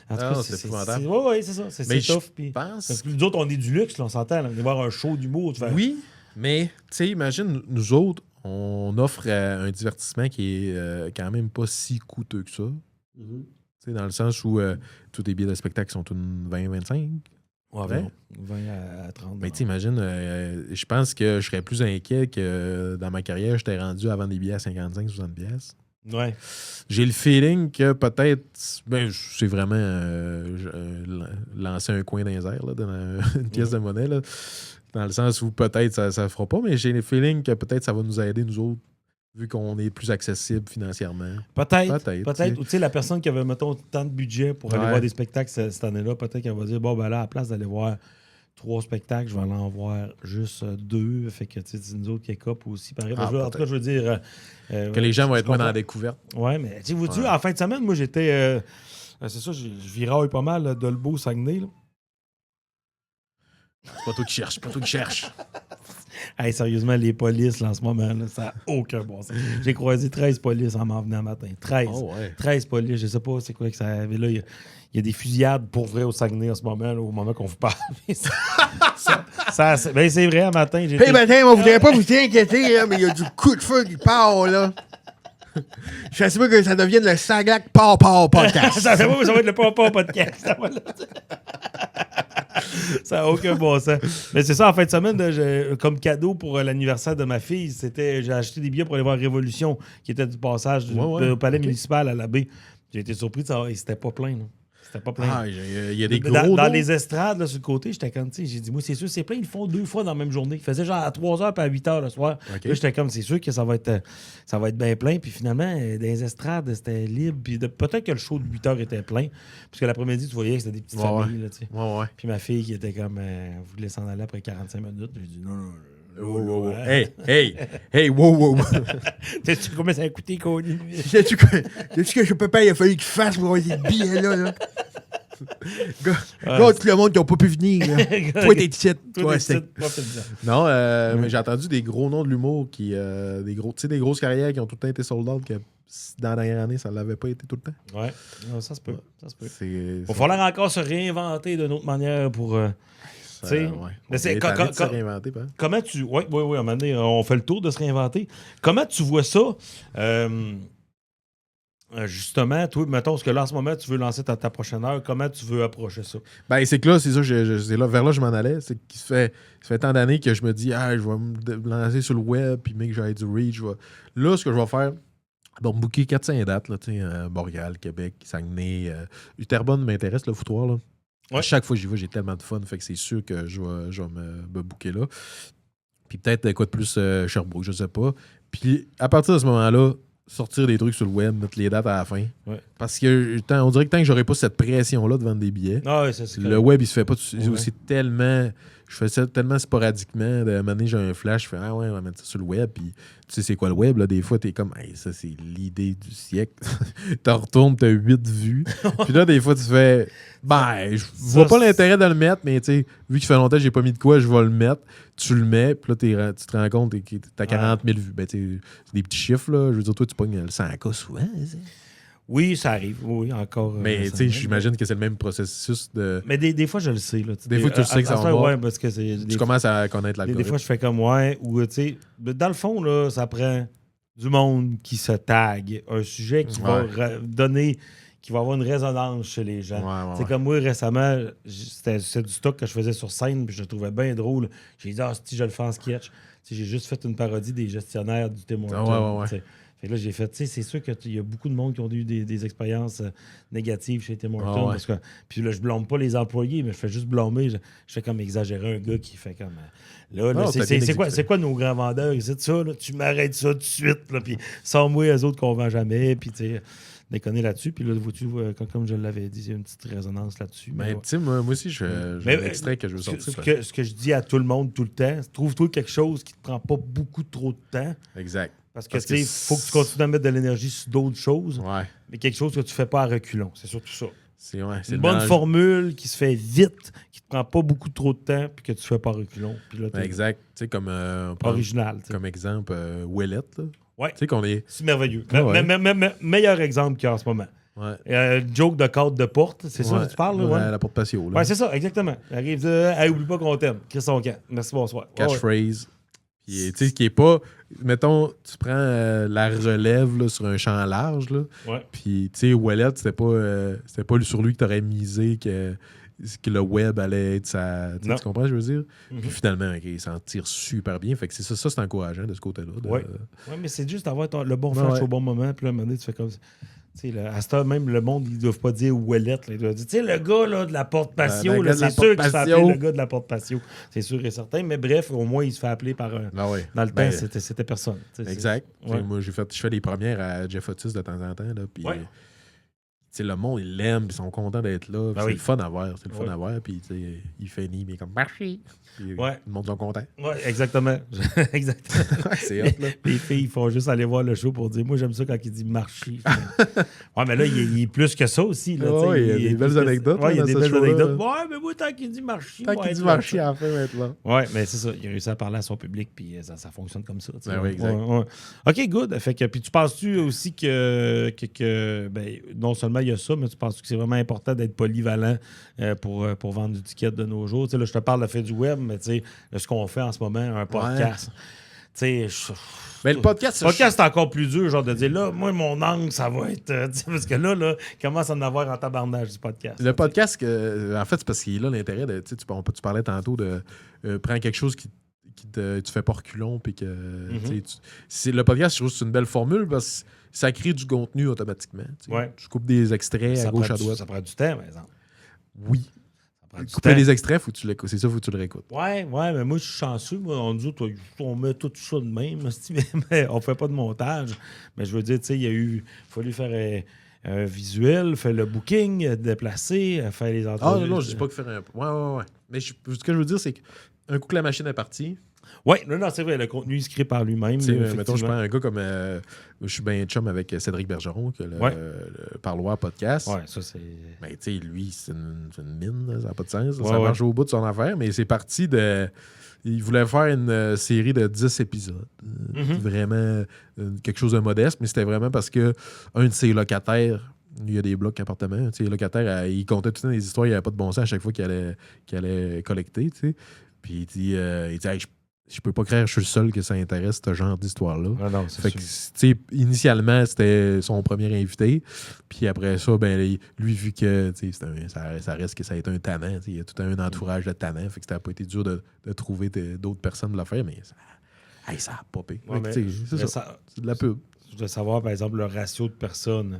S1: en tout cas,
S2: c'est épouvantable.
S1: Oui, c'est ça, c'est tough. Parce que nous autres, on est du luxe, là, on s'entend, on va voir un show d'humour.
S2: Oui, mais, tu sais, imagine, nous autres, on offre un divertissement qui est quand même pas si coûteux que ça. Dans le sens où tous les billets de spectacle sont une 20-25.
S1: Ouais, 20 à 30.
S2: Mais tu imagines, je pense que je serais plus inquiet que dans ma carrière, j'étais rendu à vendre des billets à 55-60 pièces.
S1: Ouais.
S2: J'ai le feeling que peut-être, c'est vraiment lancer un coin dans les airs, là, dans une pièce de monnaie, là. Dans le sens où peut-être ça ne fera pas, mais j'ai le feeling que peut-être ça va nous aider, nous autres, vu qu'on est plus accessible financièrement.
S1: Peut-être. Ou tu sais, la personne qui avait, mettons, tant de budget pour aller voir des spectacles cette année-là, peut-être qu'elle va dire, bon, ben là, à la place d'aller voir 3 spectacles, je vais aller en voir juste 2. Fait que, tu sais, c'est nous autres qui est cop aussi. Pareil. En tout cas, je veux dire...
S2: que les gens vont être moins dans la découverte.
S1: Oui, mais tu sais, en fin de semaine, moi, j'étais... c'est ça, je viraille pas mal de Dolbeau, Saguenay, là.
S2: C'est pas toi qui cherche.
S1: Hey, sérieusement, les polices, là, en ce moment, là, ça n'a aucun bon sens. J'ai croisé 13 polices en m'en venant matin. 13. 13 polices, je sais pas c'est quoi que ça avait. Là, il y a des fusillades pour vrai au Saguenay en ce moment, là, au moment qu'on vous parle. C'est vrai, un matin.
S2: Hey, matin, on voudrait pas vous inquiéter, là, mais il y a du coup de feu qui part, là. Je sais pas que ça devienne le Saglac Pow podcast.
S1: ça va être le Pow podcast. Ça n'a aucun bon sens. Mais c'est ça, en fin de semaine, comme cadeau pour l'anniversaire de ma fille, j'ai acheté des billets pour aller voir Révolution, qui était du passage au palais municipal à la baie. J'ai été surpris de savoir, c'était pas plein. c'était pas plein.
S2: Ah, il y a des gros
S1: Dans
S2: noms.
S1: les estrades, là, sur le côté, j'étais comme, tu sais, j'ai dit, moi, c'est sûr, c'est plein, ils le font 2 fois dans la même journée. Ils faisaient genre à 3h puis à 8h le soir.
S2: OK.
S1: Là, j'étais comme, c'est sûr que ça va être bien plein. Puis finalement, dans les estrades, c'était libre. Puis peut-être que le show de 8h était plein. Parce que l'après-midi, tu voyais que c'était des petites familles, là, tu sais.
S2: Ouais.
S1: Puis ma fille qui était comme, voulait s'en aller après 45 minutes. J'ai dit, non.
S2: Wow. Hey, wow.
S1: Tu commences à écouter Connie.
S2: Sais-tu que papa, il a fallu qu'il fasse pour avoir des billets là? Gars, tout le monde qui n'a pas pu venir. Là. Toi, t'es titre. Non, mais j'ai entendu des gros noms de l'humour qui. Des grosses carrières qui ont tout le temps été sold out, que dans la dernière année, ça ne l'avait pas été tout le temps.
S1: Ouais, non, ça se peut. Il va
S2: Ça.
S1: falloir encore se réinventer d'une autre manière pour.
S2: Ouais.
S1: Mais c'est,
S2: de se réinventer, pas?
S1: Comment tu. Oui, à un moment donné, on fait le tour de se réinventer. Comment tu vois ça? Justement, toi, mettons, parce que là, en ce moment, tu veux lancer ta prochaine heure, comment tu veux approcher ça?
S2: Ben, c'est que là, c'est ça, c'est là, vers là je m'en allais. C'est qu'il ça fait tant d'années que je me dis, je vais me lancer sur le web, puis mec, j'ai du reach. Là, ce que je vais faire, bon, booker 4-5 dates, là, Montréal, Québec, Saguenay. Terrebonne m'intéresse, le foutoir, là.
S1: Ouais.
S2: À chaque fois que j'y vais, j'ai tellement de fun, fait que c'est sûr que je vais me booker là. Puis peut-être quoi de plus Sherbrooke, je sais pas. Puis à partir de ce moment-là, sortir des trucs sur le web, mettre les dates à la fin.
S1: Ouais.
S2: Parce que on dirait que tant que j'aurais pas cette pression-là de vendre des billets, le web, il se fait pas. C'est tellement. Je fais ça tellement sporadiquement. De manière, j'ai un flash, je fais on va mettre ça sur le web. Puis tu sais, c'est quoi le web? Là, des fois, t'es comme, ça, c'est l'idée du siècle. T'en retournes, t'as 8 vues. Puis là, des fois, tu fais, je vois pas l'intérêt de le mettre, mais tu sais, vu qu'il fait longtemps que j'ai pas mis de quoi, je vais le mettre. Tu le mets, puis là, tu te rends compte que t'as 40 000 vues. Ben, c'est des petits chiffres, là. Je veux dire, toi, tu pognes le 100K souvent.
S1: Oui, ça arrive. Oui, encore.
S2: Mais tu sais, j'imagine que c'est le même processus de.
S1: Mais des fois, je le sais. Là,
S2: des fois, tu le sais que ça va.
S1: Ouais, parce que
S2: tu commences à connaître l'algorithme.
S1: Des fois, je fais comme ou tu sais, dans le fond, là, ça prend du monde qui se tag, un sujet qui va donner, qui va avoir une résonance chez les gens. C'est comme moi, récemment, c'est du stock que je faisais sur scène, puis je le trouvais bien drôle. J'ai dit, si je le fais en sketch. J'ai juste fait une parodie des gestionnaires du Tim Hortons. Fait que là, j'ai fait, c'est sûr qu'il y a beaucoup de monde qui ont eu des expériences négatives chez Tim Hortons. Parce que, puis là, je blâme pas les employés, mais je fais juste blâmer. Je fais comme exagérer un gars qui fait comme. C'est quoi nos grands vendeurs? C'est ça, là, tu m'arrêtes ça tout de suite, là, puis sans moi, eux autres qu'on vend jamais, puis tu sais, déconner là-dessus. Puis là, vois-tu, comme je l'avais dit, il y a une petite résonance là-dessus.
S2: Mais tu sais, moi aussi, j'ai un extrait que je veux sortir.
S1: Ce que je dis à tout le monde tout le temps, trouve-toi quelque chose qui te prend pas beaucoup trop de temps.
S2: Exact.
S1: Parce que il faut que tu continues à mettre de l'énergie sur d'autres choses, mais quelque chose que tu ne fais pas à reculons. C'est surtout ça.
S2: C'est
S1: une bonne formule qui se fait vite, qui ne te prend pas beaucoup trop de temps, puis que tu ne fais pas à reculons. Puis là,
S2: exact. Tu sais, comme
S1: original.
S2: Comme exemple, Ouellet.
S1: Ouais.
S2: Tu sais qu'on est.
S1: C'est merveilleux. Meilleur exemple qu'il y a en ce moment. Joke de cadre de porte, c'est ça que tu parles?
S2: Là, la porte patio.
S1: Oui, c'est ça, exactement. Arrive, oublie pas qu'on t'aime. Chris son camp. Merci, bonsoir.
S2: Catchphrase. Tu sais, qui est pas. Mettons, tu prends la relève là, sur un champ large. Puis, tu sais, Ouellet, c'était pas sur lui que tu aurais misé que le web allait être sa. Tu comprends ce que je veux dire? Puis finalement, il s'en tire super bien. Fait que c'est ça, c'est encourageant de ce côté-là.
S1: Oui, mais c'est juste d'avoir le bon flash au bon moment. Puis là, à un moment donné, tu fais comme ça. À ce temps, même le monde, ils ne doivent pas dire Ouellet. Ils doivent dire, le gars là, de la porte patio, c'est sûr qu'il se fait appeler le gars de la porte patio. C'est sûr et certain. Mais bref, au moins, il se fait appeler par un. Dans le temps, c'était personne.
S2: Exact. Moi, je fais les premières à Jeff Otis de temps en temps. Puis le monde, il l'aime, ils sont contents d'être là. C'est le fun à voir. C'est le fun à voir. Puis il finit, mais comme marché. Le monde sont contents.
S1: Oui, exactement.
S2: C'est hot, là.
S1: Les filles, ils font juste aller voir le show pour dire, moi, j'aime ça quand il dit marché. Mais là, il est plus que ça aussi. Là,
S2: il y a des belles anecdotes.
S1: Il y a des belles anecdotes. Mais moi, tant qu'il dit marché.
S2: Tant qu'il dit marché, en fait, maintenant.
S1: Oui, mais c'est ça. Il a réussi à parler à son public, puis ça fonctionne comme ça.
S2: Oui, exact.
S1: OK, good. Fait que, puis tu penses-tu aussi que non seulement il y a ça, mais tu penses que c'est vraiment important d'être polyvalent pour vendre du ticket de nos jours? Là, je te parle de fait du web, mais tu sais, ce qu'on fait en ce moment, un podcast. Tu sais,
S2: le podcast,
S1: c'est encore plus dur, genre de dire là, moi, mon angle, ça va être. Parce que là, commence à en avoir en tabarnage du podcast.
S2: Le podcast, en fait, c'est parce qu'il a l'intérêt de. Tu parlais tantôt de prendre quelque chose tu fais pas reculons. Puis que, le podcast, je trouve que c'est une belle formule parce que ça crée du contenu automatiquement.
S1: Ouais.
S2: Tu coupes des extraits à gauche, à droite.
S1: Ça prend du temps, par exemple.
S2: Oui.
S1: Ça prend du
S2: Couper
S1: temps.
S2: les extraits, faut que tu l'écoutes. C'est ça, faut que tu le réécoutes.
S1: Ouais, mais moi, je suis chanceux. Moi, on met tout ça de même. Mais on fait pas de montage. Mais je veux dire, tu sais, il fallu faire un visuel, faire le booking, déplacer, faire les entrevues.
S2: Ah non, je dis pas que faire un... Ouais. Mais ce que je veux dire, c'est qu'un coup que la machine est partie...
S1: Oui, non, c'est vrai, le contenu est écrit par lui-même.
S2: Mettons, je prends un gars comme... je suis bien chum avec Cédric Bergeron, que le Parloir podcast.
S1: Ouais, ça, c'est...
S2: Ben, tu sais, lui, c'est une mine, là, ça n'a pas de sens. Ça marche au bout de son affaire, mais c'est parti de... Il voulait faire une série de 10 épisodes. Vraiment quelque chose de modeste, mais c'était vraiment parce que un de ses locataires... Il y a des blocs appartements. Les locataires, il comptait tout le temps des histoires, il n'y avait pas de bon sens à chaque fois qu'il allait collecter. Puis il dit hey, je peux pas croire que je suis le seul que ça intéresse, ce genre d'histoire-là.
S1: Ah non, c'est
S2: fait que, initialement, c'était son premier invité. Puis après ça, ben, lui, vu que ça reste que ça a été un tannant, il y a tout un entourage de tannants. Fait que ça n'a pas été dur de trouver d'autres personnes de le faire, mais ça a popé. C'est ça. C'est de la pub.
S1: Je voudrais savoir, par exemple, le ratio de personnes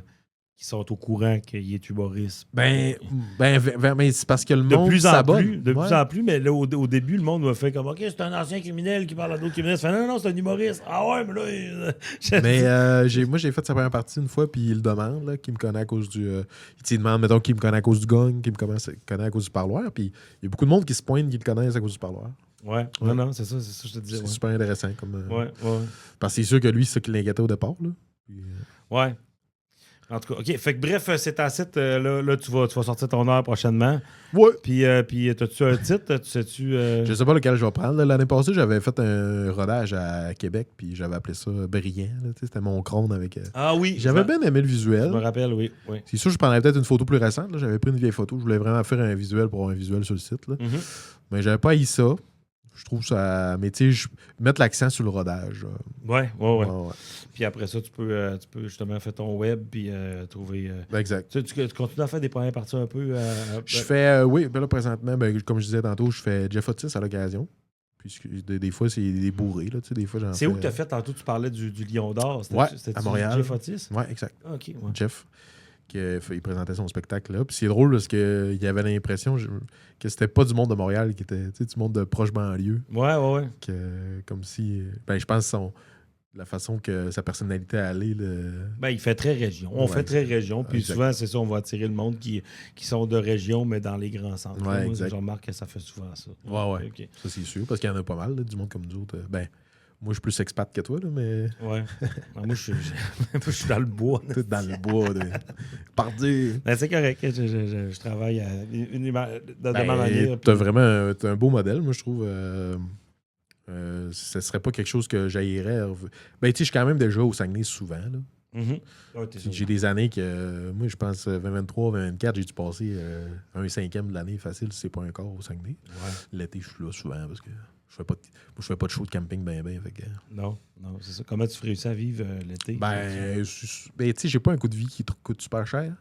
S1: qui sont au courant qu'il est humoriste.
S2: Mais c'est parce que le monde s'abonne.
S1: De plus en plus, mais là, au début, le monde m'a fait comme « OK, c'est un ancien criminel qui parle à d'autres criminels. » Ça fait « Non, c'est un humoriste. » Ah ouais, mais là...
S2: moi, j'ai fait sa première partie une fois, puis il le demande, là, qu'il me connaît à cause du... il demande, mettons, qu'il me connaît à cause du gang, qu'il me connaît à cause du parloir, puis il y a beaucoup de monde qui se pointe qu'ils le connaissent à cause du parloir.
S1: Ouais. Non, c'est ça, je te disais.
S2: C'est super intéressant.
S1: Ouais.
S2: Parce que c'est sûr que lui, c'est ça qui l'inquiétait au départ, là. Puis,
S1: ouais. En tout cas, OK. Fait que bref, c'est un site. Là, tu vas sortir ton heure prochainement.
S2: Ouais.
S1: Puis as-tu un titre?
S2: Je sais pas lequel je vais prendre. L'année passée, j'avais fait un rodage à Québec, puis j'avais appelé ça Brillant. C'était mon crâne avec...
S1: Ah oui.
S2: J'avais bien aimé le visuel.
S1: Je me rappelle, oui.
S2: C'est sûr, je prendrais peut-être une photo plus récente. Là. J'avais pris une vieille photo. Je voulais vraiment faire un visuel pour avoir un visuel sur le site. Là. Mais j'avais pas haï ça. Je trouve ça... Mais tu sais, mettre l'accent sur le rodage.
S1: Ouais. Puis après ça, tu peux justement faire ton web puis trouver...
S2: Exact.
S1: Tu continues à faire des premières parties un peu...
S2: Je fais... oui, ben là, présentement, comme je disais tantôt, je fais Jeff Otis à l'occasion. Puis des fois, c'est des bourrés. Là, des fois,
S1: c'est où que tu as fait tantôt? Tu parlais du Lion d'Or.
S2: C'était à Montréal.
S1: Jeff Otis?
S2: Oui, exact.
S1: Ah, OK. Ouais.
S2: Jeff. Il présentait son spectacle là. Puis c'est drôle parce qu'il y avait l'impression que c'était pas du monde de Montréal, qui était du monde de proche banlieue.
S1: Ouais.
S2: Comme si. Ben, je pense que la façon que sa personnalité allait.
S1: Ben, il fait très région. On fait très région. Puis souvent, c'est ça, on va attirer le monde qui sont de région, mais dans les grands centres.
S2: Ouais,
S1: moi, je remarque que ça fait souvent ça.
S2: Ouais.
S1: Okay.
S2: Ça, c'est sûr. Parce qu'il y en a pas mal, là, du monde comme nous autres. Ben. Moi, je suis plus expat que toi, là, mais...
S1: Ouais. Moi, je suis dans le bois.
S2: Tout dans le bois. Pardi.
S1: Ben, c'est correct. Je travaille de ma manière.
S2: T'as vraiment un beau modèle, moi, je trouve. Ce serait pas quelque chose que j'haïrais. Ben, tu sais, je suis quand même déjà au Saguenay souvent, là. J'ai des années que... moi, je pense 2023, 2024, j'ai dû passer un cinquième de l'année facile, si c'est pas un quart au Saguenay. Ouais. L'été, je suis là souvent, parce que... Je fais pas de show de camping bien.
S1: Non, c'est ça. Comment tu réussis à vivre l'été?
S2: Ben, tu sais, j'ai pas un coût de vie qui coûte super cher.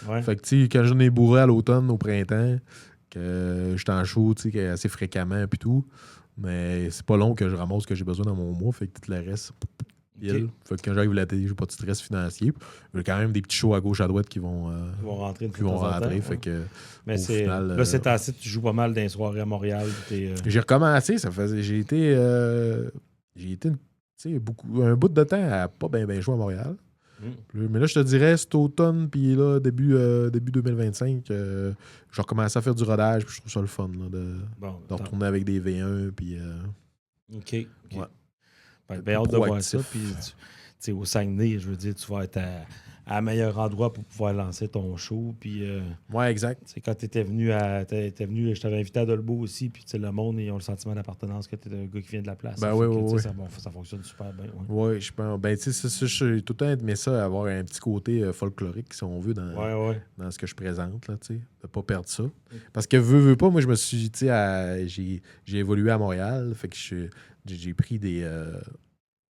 S1: Ouais.
S2: Fait que, tu sais, quand j'en ai bourré à l'automne, au printemps, que je suis en show, tu sais, assez fréquemment et tout, mais c'est pas long que je ramasse ce que j'ai besoin dans mon mois, fait que tout le reste... Okay. Fait que quand j'arrive l'été, j'ai pas de stress financier. J'ai quand même des petits shows à gauche, à droite qui vont
S1: rentrer.
S2: Fait que,
S1: mais final, là, c'est assez, tu joues pas mal dans les soirées à Montréal.
S2: J'ai recommencé, j'ai été un bout de temps à pas bien jouer à Montréal. Mais là, je te dirais, cet automne, puis là, début 2025, je recommence à faire du rodage, puis je trouve ça le fun là, de retourner avec des V1, puis...
S1: OK. Ouais. Ben, hâte de voir ça. Puis, au Saguenay, je veux dire, tu vas être à meilleur endroit pour pouvoir lancer ton show. Puis,
S2: ouais, exact.
S1: Quand tu étais venu, je t'avais invité à Dolbeau aussi. Puis, le monde, ils ont le sentiment d'appartenance que tu es un gars qui vient de la place.
S2: Ben, oui.
S1: Ça fonctionne super bien.
S2: Oui, je pense. Ben, tu sais, j'ai tout le temps aimé ça, avoir un petit côté folklorique, si on veut, dans ce que je présente, là, tu sais, de pas perdre ça. Parce que, veux pas, moi, je me suis, tu sais, j'ai évolué à Montréal. Fait que j'ai pris des...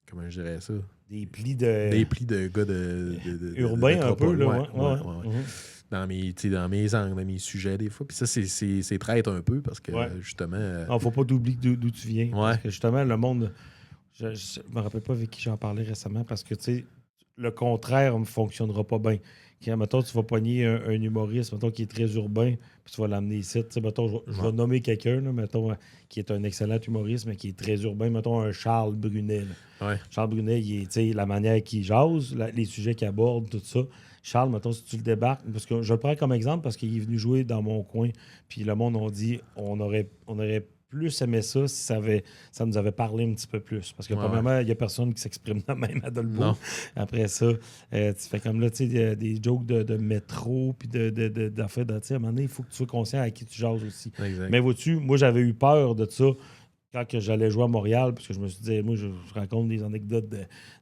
S2: comment je dirais ça?
S1: Des plis de...
S2: gars de
S1: urbain,
S2: de
S1: un peu, là.
S2: Ouais. dans mes angles, dans mes sujets, des fois. Puis ça, c'est traître un peu parce que, justement...
S1: Non, faut pas t'oublier d'où tu viens.
S2: Ouais.
S1: Parce que, justement, le monde... Je me rappelle pas avec qui j'en parlais récemment parce que, tu sais, le contraire ne fonctionnera pas bien. Quand, mettons, tu vas pogner un humoriste, mettons, qui est très urbain, puis tu vas l'amener ici. Tu sais, mettons, je vais nommer quelqu'un, là, mettons, qui est un excellent humoriste, mais qui est très urbain. Mettons, un Charles Brunet.
S2: Ouais.
S1: Charles Brunet, tu sais, la manière qu'il jase, les sujets qu'il aborde, tout ça. Charles, mettons, si tu le débarques, parce que je le prends comme exemple parce qu'il est venu jouer dans mon coin, puis le monde a dit on aurait plus aimé ça si ça nous avait parlé un petit peu plus. Parce que, premièrement, il n'y a personne qui s'exprime de même à Dolbeau. Après ça, tu fais comme là, tu sais, des jokes de métro, puis d'affaires de, tu sais, à un moment donné, il faut que tu sois conscient à qui tu jases aussi.
S2: Exact.
S1: Mais vois-tu, moi, j'avais eu peur de ça quand que j'allais jouer à Montréal, parce que je me suis dit, moi, je raconte des anecdotes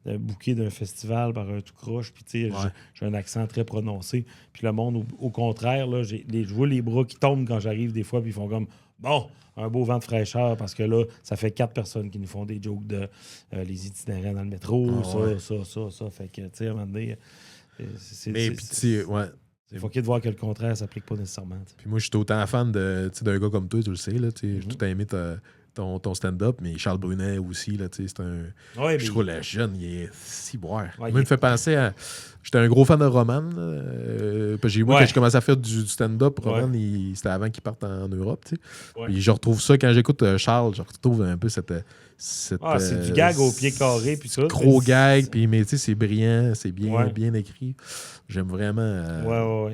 S1: d'un bouquet d'un festival par un tout croche, puis tu sais, j'ai un accent très prononcé. Puis le monde, au contraire, là, je vois les bras qui tombent quand j'arrive des fois, puis ils font comme, bon, un beau vent de fraîcheur, parce que là, ça fait 4 personnes qui nous font des jokes de les itinérants dans le métro, ça. Fait que, tu sais, à un moment donné, c'est faut qu'il de voir que le contraire ne s'applique pas nécessairement. T'sais.
S2: Puis moi, je suis autant fan d'un gars comme toi, tu le sais, là, j'ai tout aimé ton stand-up, mais Charles Brunet aussi, là, c'est un...
S1: Ouais,
S2: je trouve le jeune, il est si boire.
S1: Ouais,
S2: moi, il me fait penser à... J'étais un gros fan de Roman. Quand j'ai commencé à faire du stand-up, Roman, c'était avant qu'il parte en Europe. Tu sais. Puis je retrouve ça, quand j'écoute Charles, je retrouve un peu cette
S1: c'est du gag au pied carré. Puis ça.
S2: Gros gag, puis mais tu sais, c'est brillant, c'est bien écrit. J'aime vraiment...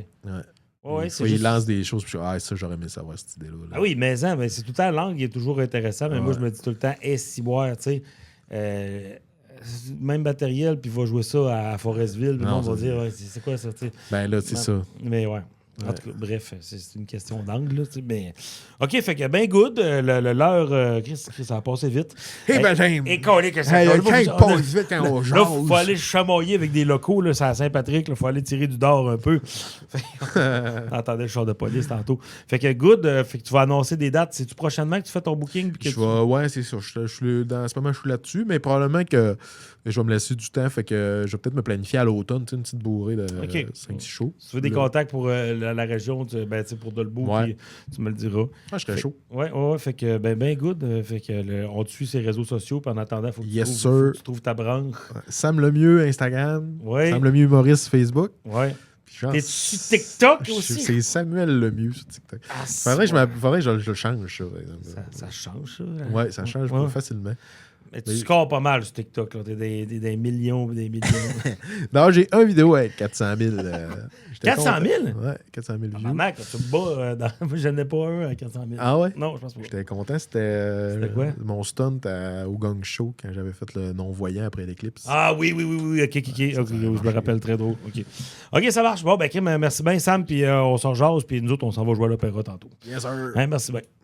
S2: il lance des choses, puis ça, j'aurais aimé savoir cette idée-là. Là.
S1: Ah oui, mais c'est tout le temps l'angle qui est toujours intéressant, mais moi, je me dis tout le temps, si boire, tu sais, même matériel, puis va jouer ça à Forestville, le monde va dire, c'est quoi ça, tu sais.
S2: Ben là, c'est ça.
S1: Mais ouais. En tout cas, bref, c'est une question d'angle. Là, mais... OK, fait que ben good. L'heure, Chris, ça a passé vite. Et collé que ça
S2: passe vite quand on jase.
S1: Là, il faut aller chamoyer avec des locaux. Là, c'est à Saint-Patrick. Il faut aller tirer du dard un peu. On entendait le char de police tantôt. Fait que good. Fait que tu vas annoncer des dates. C'est-tu prochainement que tu fais ton booking?
S2: Ouais, c'est ça. En ce moment, je suis là-dessus. Mais probablement que je vais me laisser du temps. Fait que je vais peut-être me planifier à l'automne. Une petite bourrée de 5-6 shows.
S1: Si tu veux des contacts pour la région, pour Dolbeau, tu me le diras.
S2: Je serais chaud.
S1: Ouais, fait que ben good. Fait que on te suit sur les réseaux sociaux, puis en attendant, il faut
S2: que
S1: tu trouves ta branche.
S2: Sam Lemieux, Instagram.
S1: Ouais.
S2: Sam Lemieux Maurice, Facebook.
S1: Ouais. T'es sur TikTok aussi?
S2: C'est Samuel Lemieux sur TikTok. Faudrait que je le change,
S1: ça change, ça.
S2: Ouais, ça change plus facilement.
S1: Mais tu scores pas mal sur TikTok. T'es des millions et des millions.
S2: Non, j'ai une vidéo avec 400 000.
S1: 400 000?
S2: Ouais, 400 000 views.
S1: Maman, quand tu me bats, je n'en ai pas un à 400 000.
S2: Ah ouais?
S1: Non, je pense pas.
S2: J'étais content. C'était
S1: quoi?
S2: Mon stunt au Gang Show quand j'avais fait le non-voyant après l'éclipse.
S1: Ah oui. OK, je me rappelle très drôle. OK, ça marche. Bon, ben, merci bien, Sam. Puis on s'en jase. Puis nous autres, on s'en va jouer à l'opéra tantôt.
S2: Yes, sir.
S1: Merci bien.